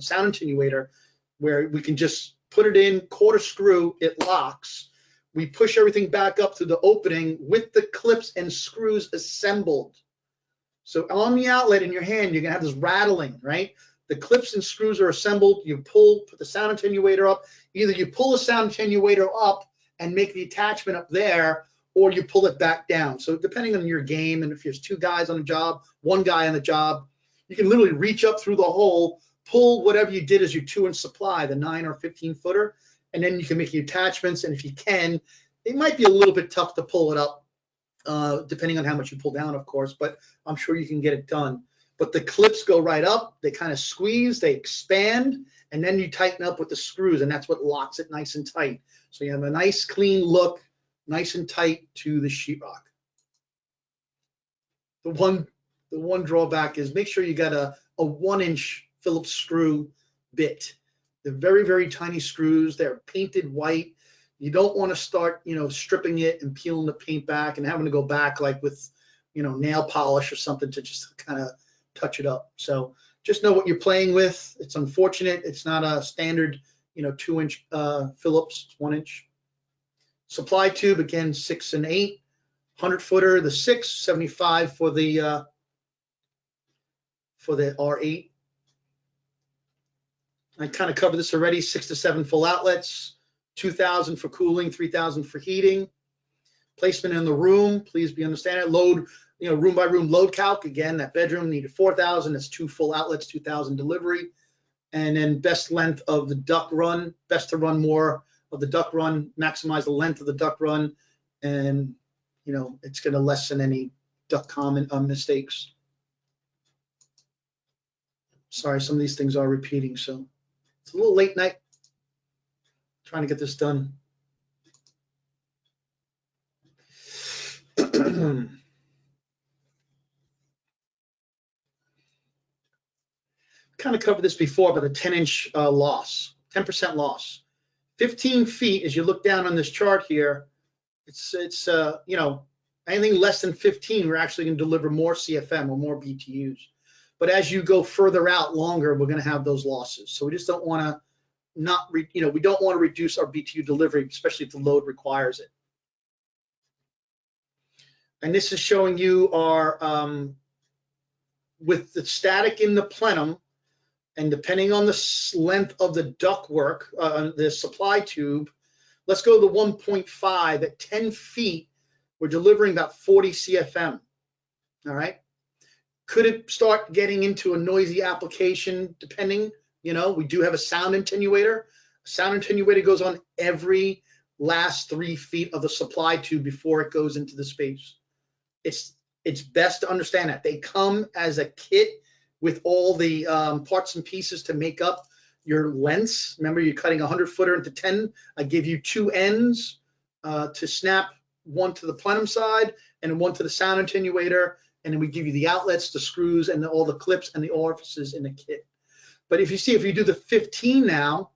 attenuator, where we can just put it in, quarter screw, it locks. We push everything back up to the opening with the clips and screws assembled. So on the outlet in your hand, you're gonna have this rattling, right? The clips and screws are assembled. You put the sound attenuator up. Either you pull the sound attenuator up and make the attachment up there, or you pull it back down. So depending on your game, and if there's 2 guys on a job, 1 guy on the job, you can literally reach up through the hole, pull whatever you did as your 2-inch supply, the 9 or 15 footer, and then you can make the attachments. And if you can, it might be a little bit tough to pull it up, depending on how much you pull down, of course, but I'm sure you can get it done. But the clips go right up, they kind of squeeze, they expand, and then you tighten up with the screws, and that's what locks it nice and tight. So you have a nice clean look, nice and tight to the sheetrock. The one drawback is make sure you got a 1-inch Phillips screw bit. They're very, very tiny screws. They're painted white. You don't want to start, stripping it and peeling the paint back and having to go back like with, nail polish or something to just kind of touch it up. So just know what you're playing with. It's unfortunate. It's not a standard, 2-inch Phillips, it's 1-inch. Supply tube, again, 6 and 8. 100-footer, the 6, 75 for the R8. I kind of covered this already. 6 to 7 full outlets, 2,000 for cooling, 3,000 for heating. Placement in the room, please be understanding. Load, room by room load calc. Again, that bedroom needed 4,000. That's 2 full outlets, 2,000 delivery. And then best length of the duct run, best to run more of the duct run, maximize the length of the duct run, and it's going to lessen any duct comment mistakes. Sorry, some of these things are repeating, so it's a little late night trying to get this done. Kind of covered this before, but a 10-inch loss, 10% loss. 15 feet, as you look down on this chart here, it's anything less than 15, we're actually going to deliver more CFM or more BTUs. But as you go further out longer, we're going to have those losses. So we just don't want to we don't want to reduce our BTU delivery, especially if the load requires it. And this is showing you our, with the static in the plenum, and depending on the length of the ductwork, the supply tube, let's go to the 1.5 at 10 feet, we're delivering about 40 CFM, all right? Could it start getting into a noisy application depending? We do have a sound attenuator. A sound attenuator goes on every last 3 feet of the supply tube before it goes into the space. It's best to understand that. They come as a kit with all the parts and pieces to make up your lengths. Remember, you're cutting a 100-footer into 10. I give you 2 ends to snap, one to the plenum side and one to the sound attenuator. And then we give you the outlets, the screws, and all the clips and the orifices in the kit. But if you do the 15 now, all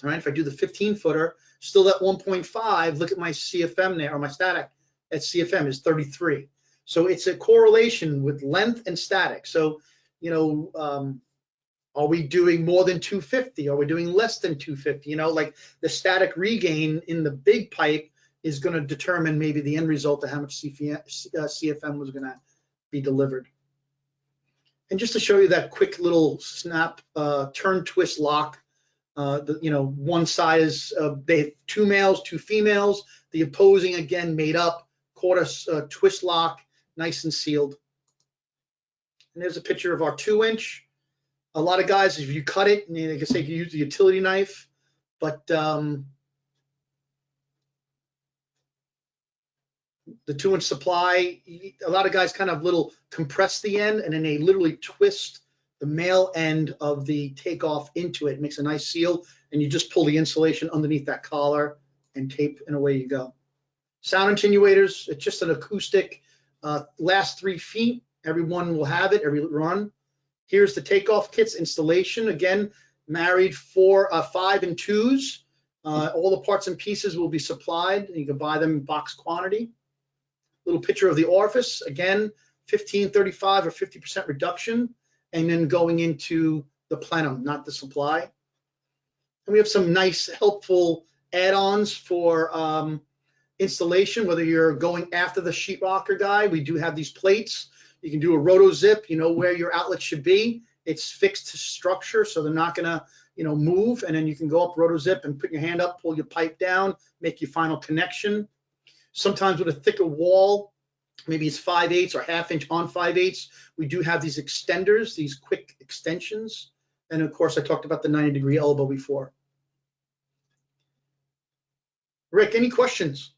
right, if I do the 15-footer, still at 1.5, look at my CFM there, or my static at CFM is 33. So it's a correlation with length and static. So, are we doing more than 250? Are we doing less than 250? Like the static regain in the big pipe is going to determine maybe the end result of how much CFM was going to be delivered. And just to show you that quick little snap, turn, twist, lock, one side is, they have 2 males, 2 females, the opposing again made up, quarter twist lock, nice and sealed. And there's a picture of our 2-inch. A lot of guys, if you cut it, they can say you use the utility knife, but the 2-inch supply, a lot of guys kind of little compress the end, and then they literally twist the male end of the takeoff into it. It makes a nice seal, and you just pull the insulation underneath that collar and tape, and away you go. Sound attenuators, it's just an acoustic, last 3 feet. Everyone will have it, every run. Here's the takeoff kits installation. Again, married 5 and 2s. All the parts and pieces will be supplied. You can buy them in box quantity. Little picture of the orifice. Again, 15, 35, or 50% reduction. And then going into the plenum, not the supply. And we have some nice, helpful add-ons for installation, whether you're going after the sheetrocker guy. We do have these plates. You can do a roto zip, you know where your outlet should be. It's fixed to structure, so they're not gonna, move. And then you can go up roto zip and put your hand up, pull your pipe down, make your final connection. Sometimes with a thicker wall, maybe it's 5/8 or 1/2 inch on 5/8, we do have these extenders, these quick extensions. And of course, I talked about the 90-degree elbow before. Rick, any questions?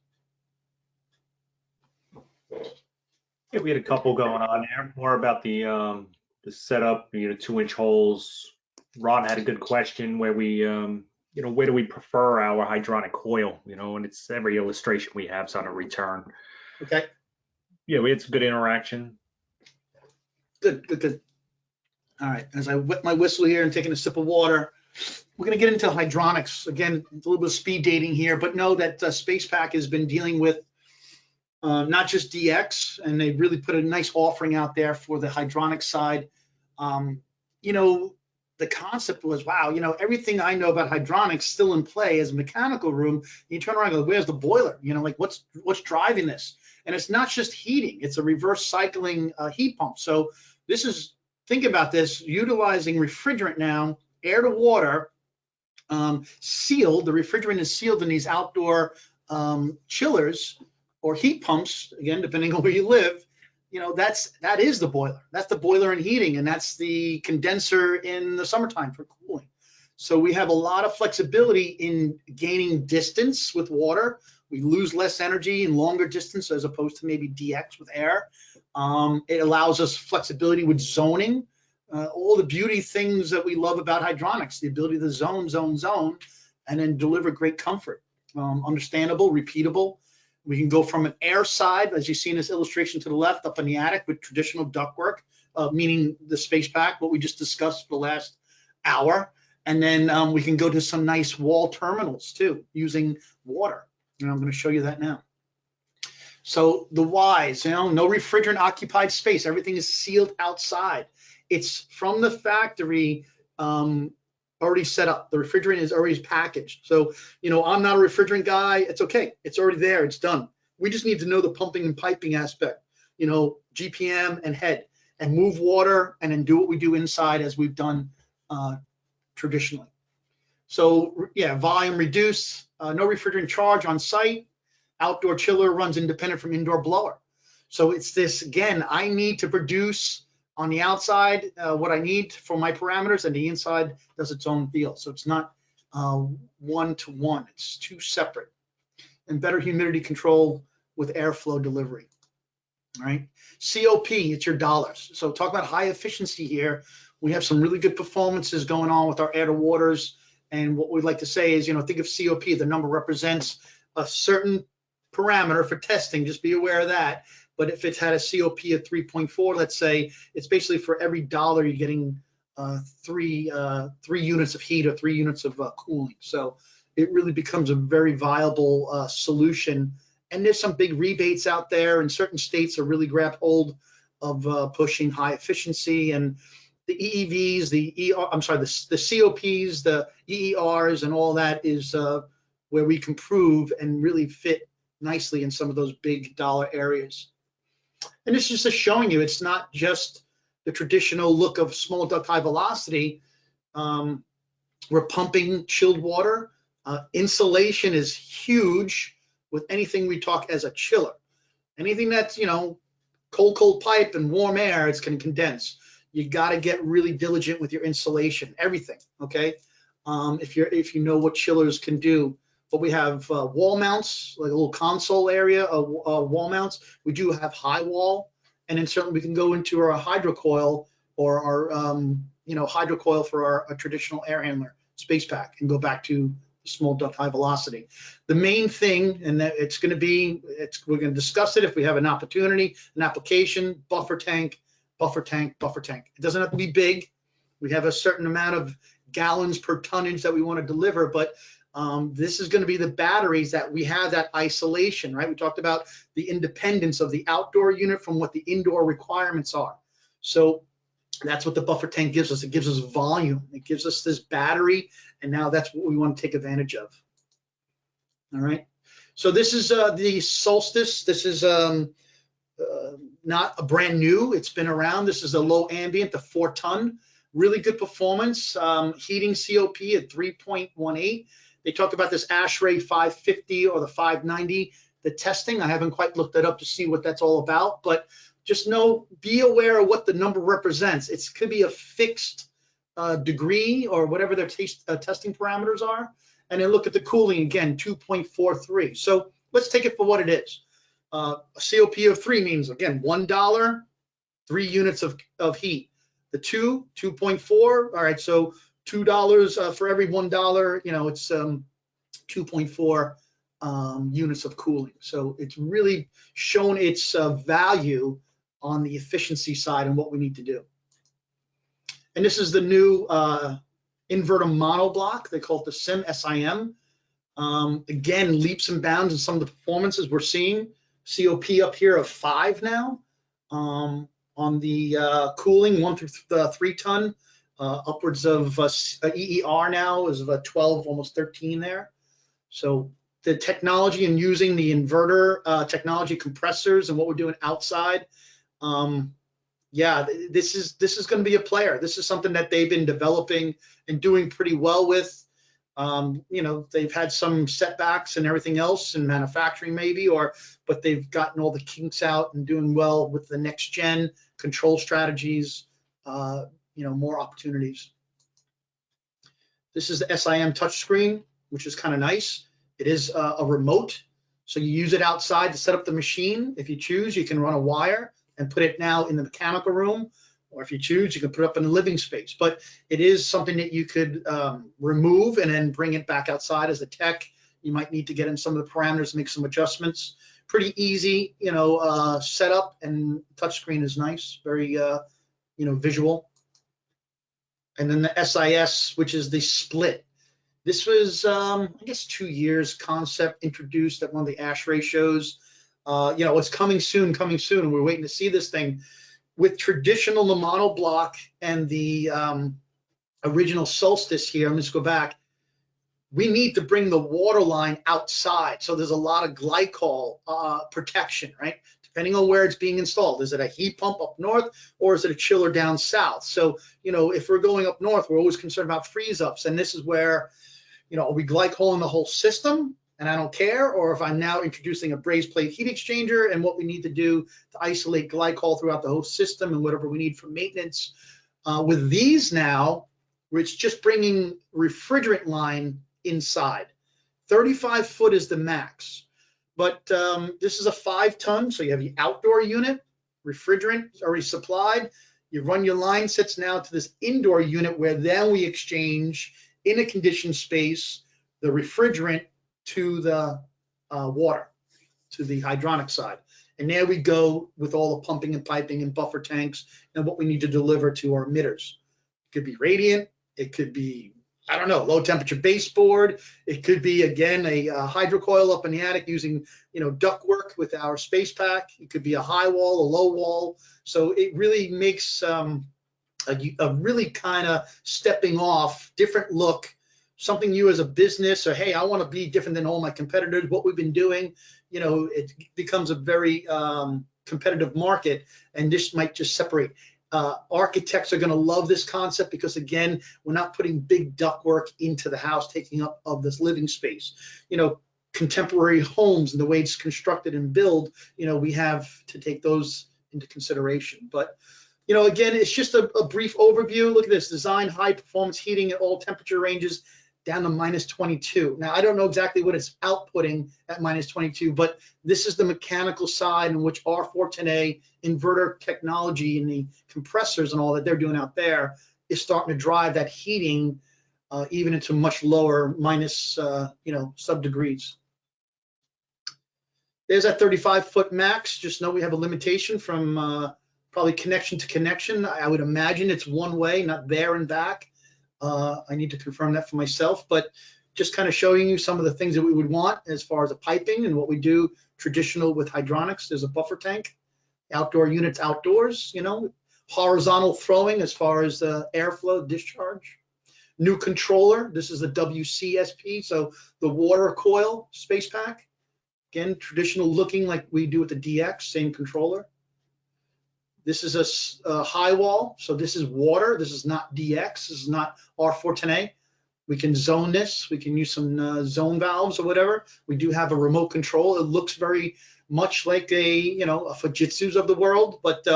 Yeah, we had a couple going on there. More about the setup, 2-inch holes. Ron had a good question where we, where do we prefer our hydronic coil? And it's every illustration we have is on a return. Okay. Yeah, we had some good interaction. Good. All right, as I wet my whistle here and taking a sip of water, we're going to get into hydronics. Again, a little bit of speed dating here, but know that SpacePak has been dealing with not just DX, and they really put a nice offering out there for the hydronic side. The concept was, wow, everything I know about hydronics still in play as a mechanical room. You turn around and go, where's the boiler? Like what's driving this? And it's not just heating, it's a reverse cycling heat pump. So this is, think about this, utilizing refrigerant now, air to water, sealed. The refrigerant is sealed in these outdoor chillers or heat pumps, again, depending on where you live. That is the boiler. That's the boiler and heating, and that's the condenser in the summertime for cooling. So we have a lot of flexibility in gaining distance with water. We lose less energy in longer distance as opposed to maybe DX with air. It allows us flexibility with zoning. All the beauty things that we love about hydronics, the ability to zone, and then deliver great comfort. Understandable, repeatable. We can go from an air side, as you see in this illustration to the left, up in the attic with traditional ductwork, meaning the SpacePak, what we just discussed for the last hour. And then we can go to some nice wall terminals too, using water. And I'm going to show you that now. So the whys, no refrigerant occupied space. Everything is sealed outside. It's from the factory already set up. The refrigerant is already packaged. So, I'm not a refrigerant guy. It's okay. It's already there. It's done. We just need to know the pumping and piping aspect, GPM and head, and move water and then do what we do inside as we've done traditionally. So yeah, volume reduced, no refrigerant charge on site. Outdoor chiller runs independent from indoor blower. So it's this, again, I need to produce on the outside what I need for my parameters, and the inside does its own deal. So it's not one-to-one, it's 2 separate. And better humidity control with airflow delivery. All right, COP, it's your dollars. So talk about high efficiency here. We have some really good performances going on with our air to waters. And what we'd like to say is, think of COP, the number represents a certain parameter for testing, just be aware of that. But if it's had a COP of 3.4, let's say, it's basically for every dollar you're getting 3 units of heat or 3 units of cooling. So it really becomes a very viable solution. And there's some big rebates out there, and certain states are really grab hold of pushing high efficiency. And the EEVs, the COPs, the EERs, and all that is where we can prove and really fit nicely in some of those big dollar areas. And this is just showing you it's not just the traditional look of small duct high velocity. We're pumping chilled water. Insulation is huge with anything we talk as a chiller. Anything that's, cold pipe and warm air, it's going to condense. You got to get really diligent with your insulation, everything, okay? If you know what chillers can do. But we have wall mounts, like a little console area of wall mounts. We do have high wall, and then certainly we can go into our hydrocoil or our hydrocoil for our traditional air handler, SpacePak, and go back to small duct high velocity. The main thing, and that we're going to discuss it if we have an opportunity, an application, buffer tank, buffer tank, buffer tank. It doesn't have to be big. We have a certain amount of gallons per tonnage that we want to deliver, but this is going to be the batteries that we have that isolation, right? We talked about the independence of the outdoor unit from what the indoor requirements are. So that's what the buffer tank gives us. It gives us volume. It gives us this battery, and now that's what we want to take advantage of. All right. So this is the Solstice. This is not a brand new. It's been around. This is a low ambient, the 4-ton. Really good performance. Heating COP at 3.18. They talk about this ASHRAE 550 or the 590. The testing, I haven't quite looked that up to see what that's all about, but just be aware of what the number represents. It could be a fixed degree or whatever their testing parameters are. And then look at the cooling again, 2.43. So let's take it for what it is. A COP of 3 means, again, $1, 3 units of heat. The 2.4, all right, so $2 for every $1, it's 2.4 units of cooling. So it's really shown its value on the efficiency side and what we need to do. And this is the new inverter monoblock. They call it the SIM. Again, leaps and bounds in some of the performances we're seeing. COP up here of 5 now. On the cooling, 1 through 3 ton, upwards of EER now is 12, almost 13 there. So the technology and using the inverter technology compressors and what we're doing outside, this is going to be a player. This is something that they've been developing and doing pretty well with. They've had some setbacks and everything else in manufacturing maybe, but they've gotten all the kinks out and doing well with the next gen control strategies, more opportunities. This is the SIM touchscreen, which is kind of nice. It is a remote, so you use it outside to set up the machine. If you choose, you can run a wire and put it now in the mechanical room, or if you choose, you can put it up in the living space. But it is something that you could remove and then bring it back outside as a tech. You might need to get in some of the parameters, make some adjustments. Pretty easy, setup, and touchscreen is nice, very, visual. And then the SIS, which is the split. This was, I guess, 2 years concept introduced at one of the ASHRAE shows. It's coming soon. We're waiting to see this thing. With traditional the monoblock and the original Solstice here, let's go back. We need to bring the water line outside. So there's a lot of glycol protection, right? Depending on where it's being installed. Is it a heat pump up north or is it a chiller down south? So, if we're going up north, we're always concerned about freeze ups. And this is where, are we glycoling the whole system and I don't care? Or if I'm now introducing a brazed plate heat exchanger and what we need to do to isolate glycol throughout the whole system and whatever we need for maintenance. With these now, it's just bringing refrigerant line inside. 35 foot is the max, but this is a 5 ton, so you have the outdoor unit, refrigerant is already supplied. You run your line sets now to this indoor unit where then we exchange in a conditioned space the refrigerant to the water, to the hydronic side. And there we go with all the pumping and piping and buffer tanks and what we need to deliver to our emitters. It could be radiant, it could be, I don't know, low temperature baseboard. It could be, again, a hydrocoil up in the attic using, duct work with our SpacePak. It could be a high wall, a low wall. So it really makes a really kind of stepping off, different look. something you as a business, or hey, I want to be different than all my competitors, what we've been doing, it becomes a very competitive market, and this might just separate. Architects are going to love this concept because, again, we're not putting big ductwork into the house, taking up of this living space. Contemporary homes and the way it's constructed and built, we have to take those into consideration. But, again, it's just a brief overview. Look at this: design high performance heating at all temperature ranges down to -22. Now, I don't know exactly what it's outputting at -22, but this is the mechanical side in which our 410A inverter technology and the compressors and all that they're doing out there is starting to drive that heating even into much lower minus, sub degrees. There's that 35-foot max. Just know we have a limitation from probably connection to connection. I would imagine it's one way, not there and back. I need to confirm that for myself, but just kind of showing you some of the things that we would want as far as the piping and what we do traditional with hydronics. There's a buffer tank, outdoor units outdoors, horizontal throwing as far as the airflow discharge. New controller, this is the WCSP, so the water coil SpacePak. Again, traditional looking like we do with the DX, same controller. This is a high wall, so this is water. This is not DX. This is not R410A. We can zone this. We can use some zone valves or whatever. We do have a remote control. It looks very much like a Fujitsu's of the world, but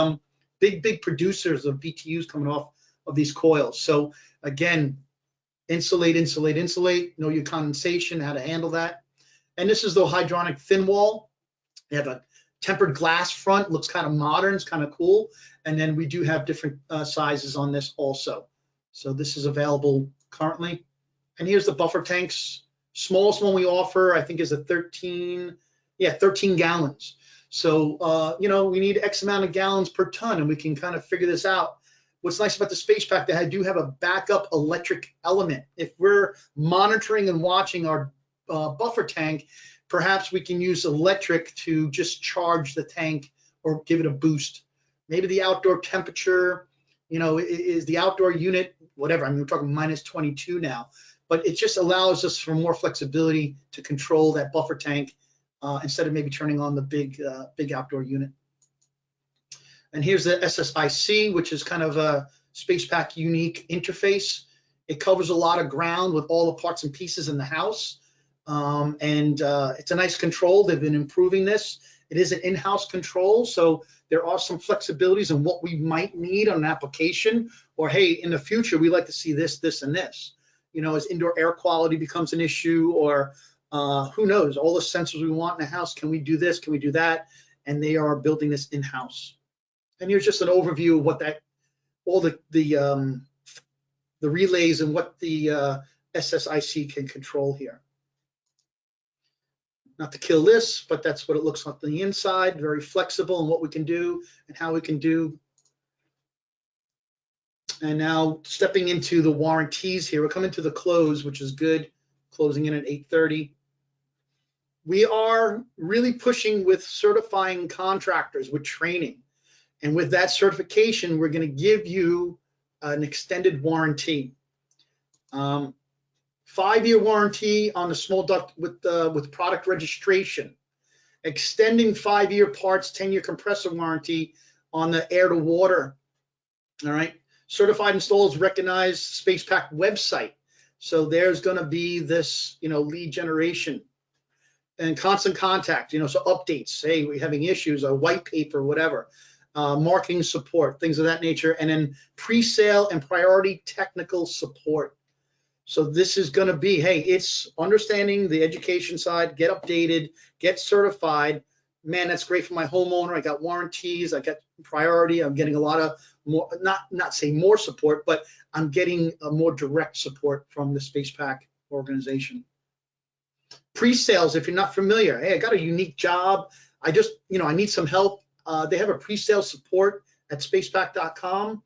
big producers of BTUs coming off of these coils. So again, insulate, insulate, insulate. Know your condensation, how to handle that. And this is the hydronic thin wall. They have a tempered glass front, looks kind of modern, it's kind of cool. And then we do have different sizes on this also. So this is available currently. And here's the buffer tanks. Smallest one we offer, I think, is a 13 gallons. So, we need X amount of gallons per ton, and we can kind of figure this out. What's nice about the SpacePak, that I do have a backup electric element. If we're monitoring and watching our buffer tank, perhaps we can use electric to just charge the tank or give it a boost. Maybe the outdoor temperature, is the outdoor unit, whatever. I mean, we're talking -22 now, but it just allows us for more flexibility to control that buffer tank instead of maybe turning on the big outdoor unit. And here's the SSIC, which is kind of a SpacePak unique interface. It covers a lot of ground with all the parts and pieces in the house. It's a nice control. They've been improving this. It is an in-house control, so there are some flexibilities in what we might need on an application, or hey, in the future, we like to see this, this, and this. As indoor air quality becomes an issue, or who knows, all the sensors we want in the house, can we do this, can we do that? And they are building this in-house. And here's just an overview of what all the relays and what the SSIC can control here. Not to kill this, but that's what it looks like on the inside. Very flexible in what we can do and how we can do. And now stepping into the warranties here, we're coming to the close, which is good, closing in at 8:30. We are really pushing with certifying contractors with training. And with that certification, we're going to give you an extended warranty. 5-year warranty on the small duct with product registration, extending 5-year parts, 10-year compressor warranty on the air to water. All right, certified installers recognized SpacePak website. So there's going to be this, lead generation and constant contact, so updates. Hey, we're having issues, a white paper, whatever. Marketing support, things of that nature, and then pre-sale and priority technical support. So this is going to be, hey, it's understanding the education side, get updated, get certified. Man, that's great for my homeowner. I got warranties, I got priority. I'm getting a lot of more, not say more support, but I'm getting a more direct support from the SpacePak organization. Pre-sales, if you're not familiar, hey, I got a unique job. I just, I need some help. They have a pre-sale support at spacepak.com.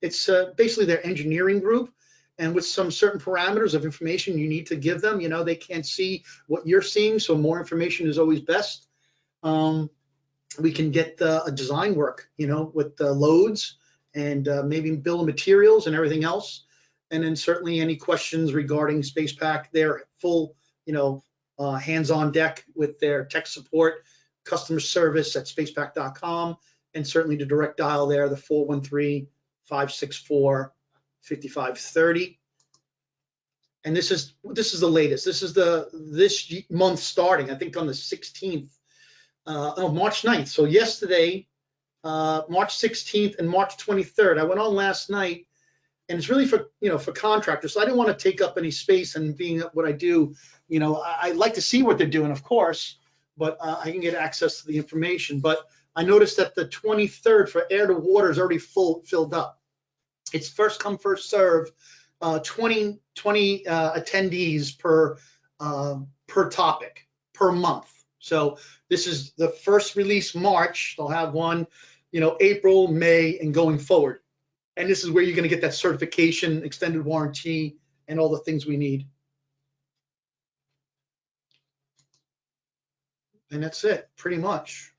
It's basically their engineering group. And with some certain parameters of information you need to give them, they can't see what you're seeing, so more information is always best. We can get a design work, with the loads and maybe bill of materials and everything else. And then certainly any questions regarding SpacePak, they're full, hands on deck with their tech support, customer service at spacepak.com, and certainly the direct dial there, the 413-564-5530. And this is the latest. This is this month starting, I think on the 16th, March 9th. So yesterday, March 16th and March 23rd. I went on last night, and it's really for contractors. So I didn't want to take up any space, and being what I do, I like to see what they're doing, of course, but I can get access to the information. But I noticed that the 23rd for air to water is already filled up. It's first come, first serve. 20 attendees per topic per month. So this is the first release March. They'll have one, April, May, and going forward. And this is where you're going to get that certification, extended warranty, and all the things we need. And that's it, pretty much.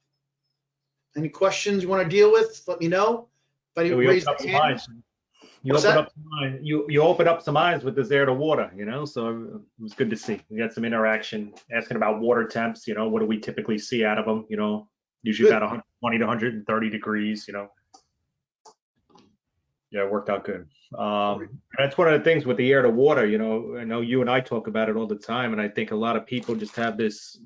Any questions you want to deal with? Let me know. If I raise the hand. You open up some eyes with this air to water, so it was good to see. We got some interaction asking about water temps, what do we typically see out of them, usually about 120 to 130 degrees, Yeah, it worked out good. That's one of the things with the air to water, I know you and I talk about it all the time, and I think a lot of people just have this,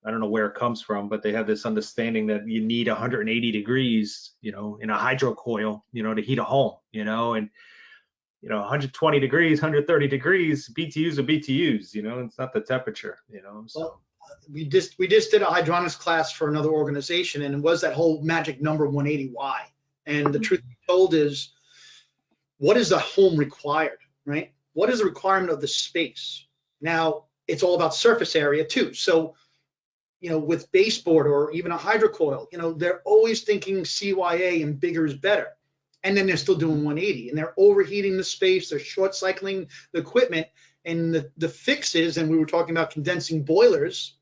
I don't know where it comes from, but they have this understanding that you need 180 degrees, in a hydro coil, to heat a home, and 120 degrees, 130 degrees, BTUs are BTUs, it's not the temperature, so. Well, we just did a hydronics class for another organization, and it was that whole magic number 180Y. And the truth be told is, what is the home required, right? What is the requirement of the space? Now, it's all about surface area too. So, with baseboard or even a hydrocoil, they're always thinking CYA and bigger is better. And then they're still doing 180, and they're overheating the space, they're short cycling the equipment. And the fix is, and we were talking about condensing boilers,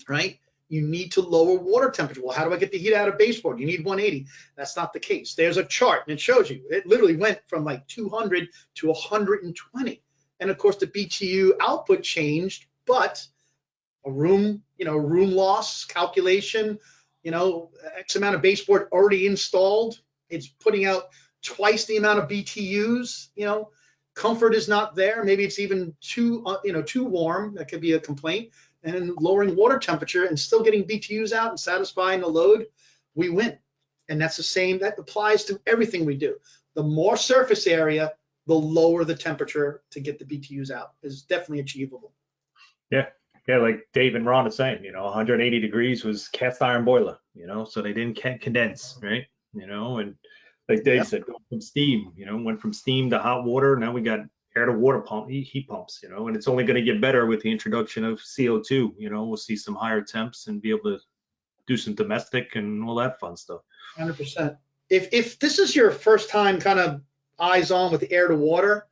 right? You need to lower water temperature. Well, how do I get the heat out of baseboard? You need 180. That's not the case. There's a chart, and it shows you. It literally went from like 200 to 120. And of course, the BTU output changed, but a room loss calculation, X amount of baseboard already installed. It's putting out twice the amount of BTUs. Comfort is not there. Maybe it's even too warm. That could be a complaint. And then lowering water temperature and still getting BTUs out and satisfying the load, we win. And that's the same. That applies to everything we do. The more surface area, the lower the temperature to get the BTUs out is definitely achievable. Yeah, like Dave and Ron are saying, 180 degrees was cast iron boiler, so they didn't condense, right? And like Dave said, going from steam, went from steam to hot water. Now we got air to water heat pumps, and it's only going to get better with the introduction of CO2. We'll see some higher temps and be able to do some domestic and all that fun stuff. 100%. If this is your first time kind of eyes on with the air to water,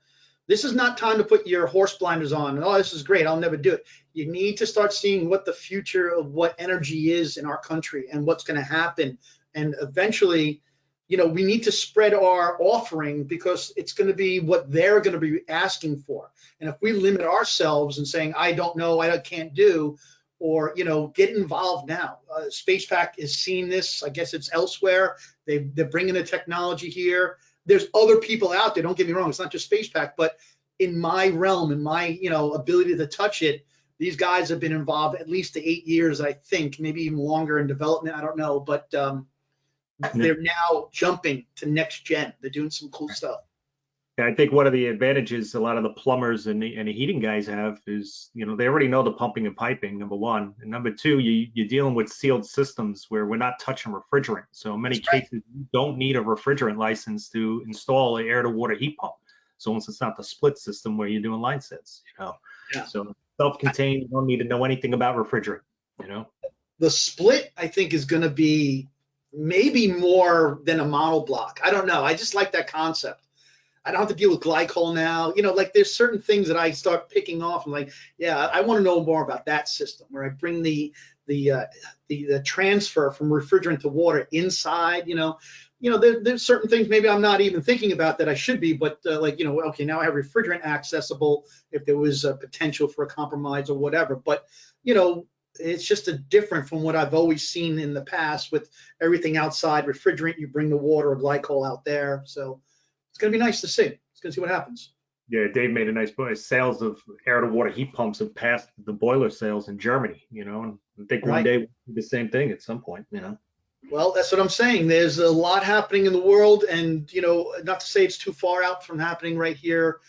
this is not time to put your horse blinders on. Oh, this is great, I'll never do it. You need to start seeing what the future of what energy is in our country and what's going to happen. And eventually, we need to spread our offering, because it's going to be what they're going to be asking for. And if we limit ourselves and saying, I don't know, I can't do, or, get involved now. SpacePak has seen this. I guess it's elsewhere. They're bringing the technology here. There's other people out there. Don't get me wrong. It's not just SpacePak, but in my realm, in my, ability to touch it, these guys have been involved at least 8 years, I think, maybe even longer in development. I don't know, but they're now jumping to next gen. They're doing some cool stuff. Yeah, I think one of the advantages a lot of the plumbers and the heating guys have is, they already know the pumping and piping, number one. And number two, you're dealing with sealed systems where we're not touching refrigerant. So in many cases, you don't need a refrigerant license to install an air to water heat pump. So once it's not the split system where you're doing line sets, Yeah. So self-contained, you don't need to know anything about refrigerant, The split, I think, is going to be maybe more than a monoblock. I don't know. I just like that concept. I don't have to deal with glycol now. There's certain things that I start picking off. I'm like, yeah, I want to know more about that system where I bring the transfer from refrigerant to water inside. there's certain things maybe I'm not even thinking about that I should be, but like, okay, now I have refrigerant accessible if there was a potential for a compromise or whatever. But, it's just a different from what I've always seen in the past with everything outside refrigerant. You bring the water or glycol out there. So it's going to be nice to see. It's going to see what happens. Yeah, Dave made a nice point. Sales of air to water heat pumps have passed the boiler sales in Germany, and I think one Right. day we'll do the same thing at some point. Well, that's what I'm saying. There's a lot happening in the world, and not to say it's too far out from happening right here,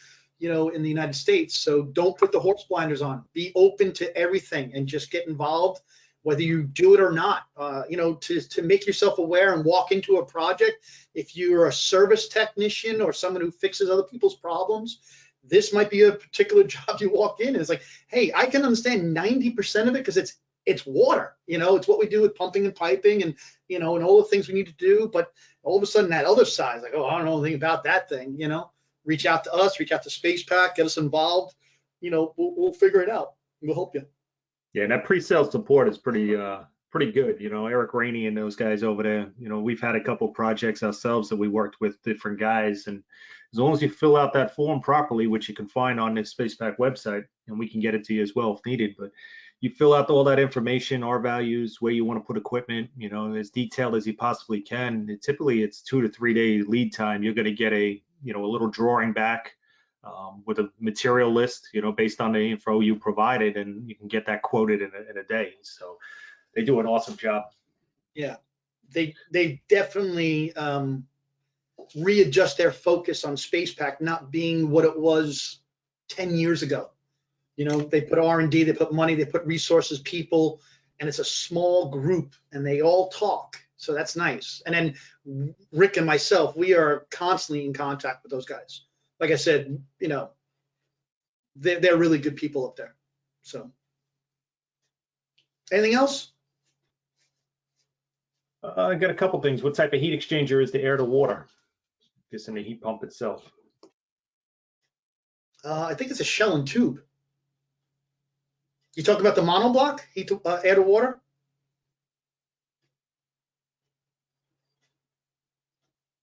in the United States. So don't put the horse blinders on. Be open to everything and just get involved, whether you do it or not. To make yourself aware and walk into a project. If you're a service technician or someone who fixes other people's problems, this might be a particular job you walk in. And it's like, hey, I can understand 90% of it because it's water. It's what we do with pumping and piping and and all the things we need to do. But all of a sudden that other side is like, oh, I don't know anything about that thing. Reach out to us, reach out to SpacePak, get us involved. We'll figure it out. We'll help you. Yeah, and that pre-sale support is pretty good. Eric Rainey and those guys over there. We've had a couple projects ourselves that we worked with different guys, and as long as you fill out that form properly, which you can find on the SpacePak website, and we can get it to you as well if needed, but you fill out all that information, R values, where you want to put equipment, as detailed as you possibly can. Typically, it's 2 to 3 day lead time. You're going to get a little drawing back with a material list, based on the info you provided, and you can get that quoted in a day. So they do an awesome job. Yeah, they definitely readjust their focus on SpacePak not being what it was 10 years ago. They put R&D, they put money, they put resources, people, and it's a small group and they all talk. So that's nice. And then Rick and myself, we are constantly in contact with those guys. Like I said, they're really good people up there. So anything else? I got a couple things. What type of heat exchanger is the air to water? Just in the heat pump itself. I think it's a shell and tube. You talk about the monoblock, air to water?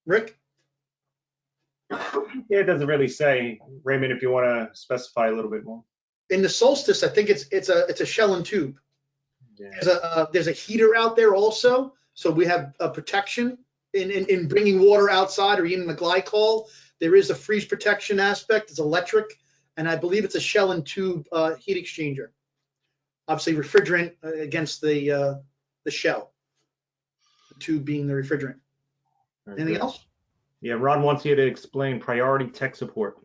Rick? Yeah, it doesn't really say. Raymond, if you want to specify a little bit more. In the Solstice, I think it's a shell and tube. Yeah. There's a heater out there also, so we have a protection in bringing water outside or even the glycol. There is a freeze protection aspect. It's electric, and I believe it's a shell and tube heat exchanger. Obviously, refrigerant against the shell, the tube being the refrigerant. Anything else? Yeah, Ron wants you to explain priority tech support.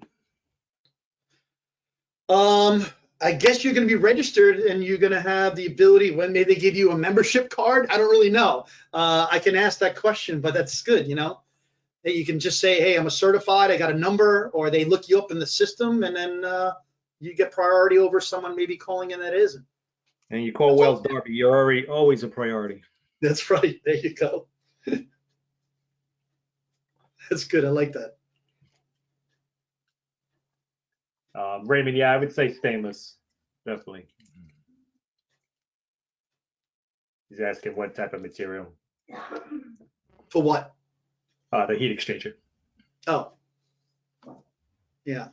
I guess you're going to be registered and you're going to have the ability, when maybe they give you a membership card. I don't really know. I can ask that question, but that's good. You can just say, hey, I'm a certified, I got a number, or they look you up in the system, and then you get priority over someone maybe calling in that isn't. And you call Wells Darby, you're always a priority. That's right. There you go. That's good. I like that. Raymond, yeah, I would say stainless, definitely. He's asking what type of material. For what? The heat exchanger. Oh, yeah.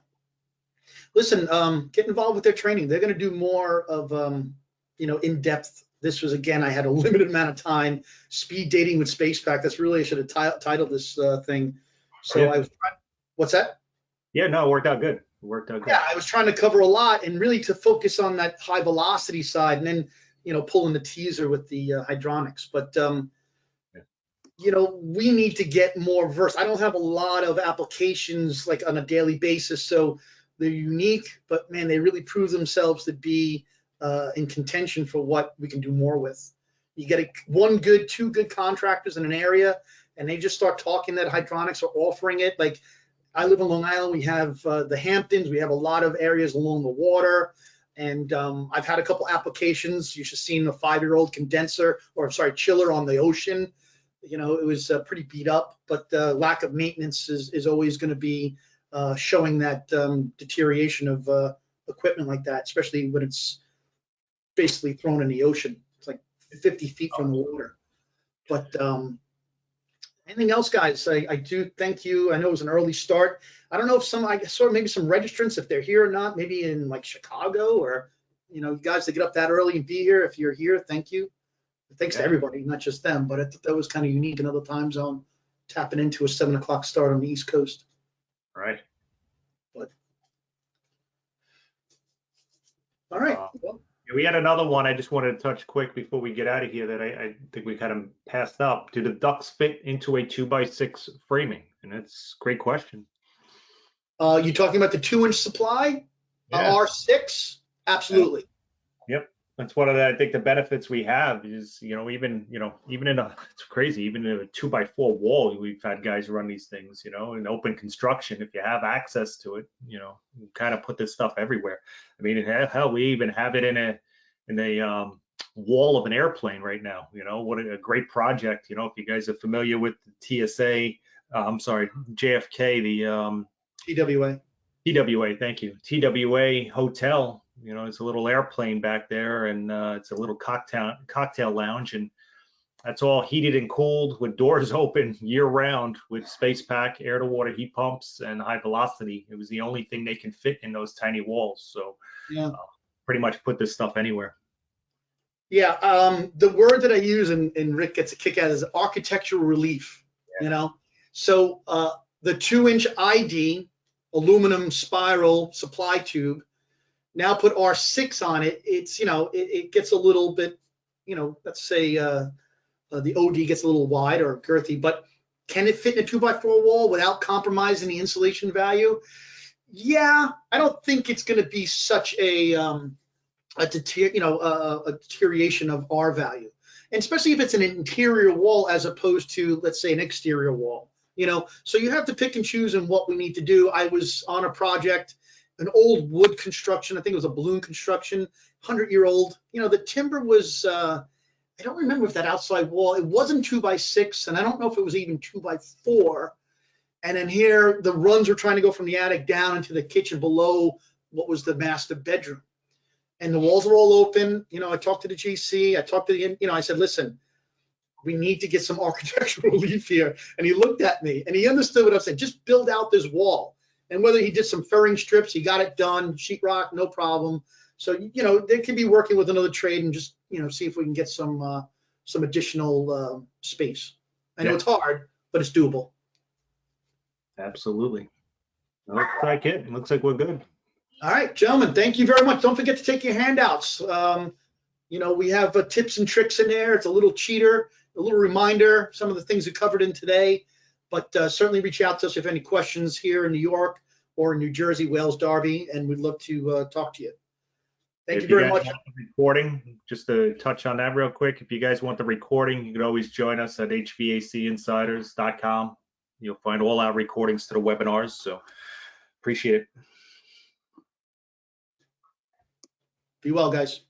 Listen, get involved with their training. They're going to do more of, in-depth. This was, again, I had a limited amount of time. Speed dating with SpacePak. That's really, I should have titled this thing. So yeah. I was trying. What's that? Yeah, no, it worked out good. Yeah, I was trying to cover a lot and really to focus on that high velocity side, and then pulling the teaser with the hydronics. But we need to get more versed. I don't have a lot of applications like on a daily basis, so they're unique. But man, they really prove themselves to be in contention for what we can do more with. You get two good contractors in an area, and they just start talking that hydronics are offering it. Like, I live in Long Island. We have the Hamptons. We have a lot of areas along the water. And I've had a couple applications. You should have seen a 5-year-old chiller on the ocean. It was pretty beat up, but the lack of maintenance is always going to be showing that deterioration of equipment like that, especially when it's basically thrown in the ocean. It's like 50 feet from the water. But Anything else, guys? I do thank you. I know it was an early start. I don't know if I saw maybe some registrants, if they're here or not, maybe in like Chicago or, you guys that get up that early and be here. If you're here, thank you. Thanks to Yeah. everybody, not just them, but I thought that was kind of unique, another time zone, tapping into a 7 o'clock start on the East Coast. Right. But all right. Well, Yeah, we had another one I just wanted to touch quick before we get out of here that I think we kind of passed up. Do the ducts fit into a 2x6 framing? And that's a great question. you talking about the 2-inch supply? Yeah. R6? Absolutely. Yep. That's one of the, I think the benefits we have is, even in it's crazy, even in a 2x4 wall, we've had guys run these things, in open construction. If you have access to it, you kind of put this stuff everywhere. I mean, hell, we even have it in a wall of an airplane right now. What a great project. If you guys are familiar with the TSA, I'm sorry, JFK, the TWA, thank you. TWA hotel, it's a little airplane back there, and it's a little cocktail lounge, and that's all heated and cooled with doors open year round with SpacePak, air to water heat pumps, and high velocity. It was the only thing they can fit in those tiny walls. So Yeah. pretty much put this stuff anywhere. Yeah. The word that I use, and Rick gets a kick out, is architectural relief. Yeah. So the 2-inch ID aluminum spiral supply tube, now put R6 on it, it's, it gets a little bit, let's say the OD gets a little wide or girthy, but can it fit in a 2x4 wall without compromising the insulation value? Yeah, I don't think it's going to be such a deterioration of R value, and especially if it's an interior wall as opposed to, let's say, an exterior wall. So you have to pick and choose in what we need to do. I was on a project, an old wood construction. I think it was a balloon construction, 100-year-old. The timber was, I don't remember if that outside wall, it wasn't 2x6, and I don't know if it was even 2x4. And then here, the runs were trying to go from the attic down into the kitchen below what was the master bedroom. And the walls are all open. I talked to the GC. I talked to the, I said, listen, we need to get some architectural relief here. And he looked at me and he understood what I said. Just build out this wall. And whether he did some furring strips, he got it done. Sheetrock, no problem. So, they could be working with another trade and just, see if we can get some additional space. I know it's hard, but it's doable. Absolutely. Looks like it. It looks like we're good. All right, gentlemen, thank you very much. Don't forget to take your handouts. We have tips and tricks in there. It's a little cheater, a little reminder, some of the things we covered in today, but certainly reach out to us if any questions here in New York or in New Jersey, Wales, Derby, and we'd love to talk to you. Thank you very much. Recording, just to touch on that real quick, if you guys want the recording, you can always join us at hvacinsiders.com. You'll find all our recordings to the webinars, so appreciate it. Be well, guys.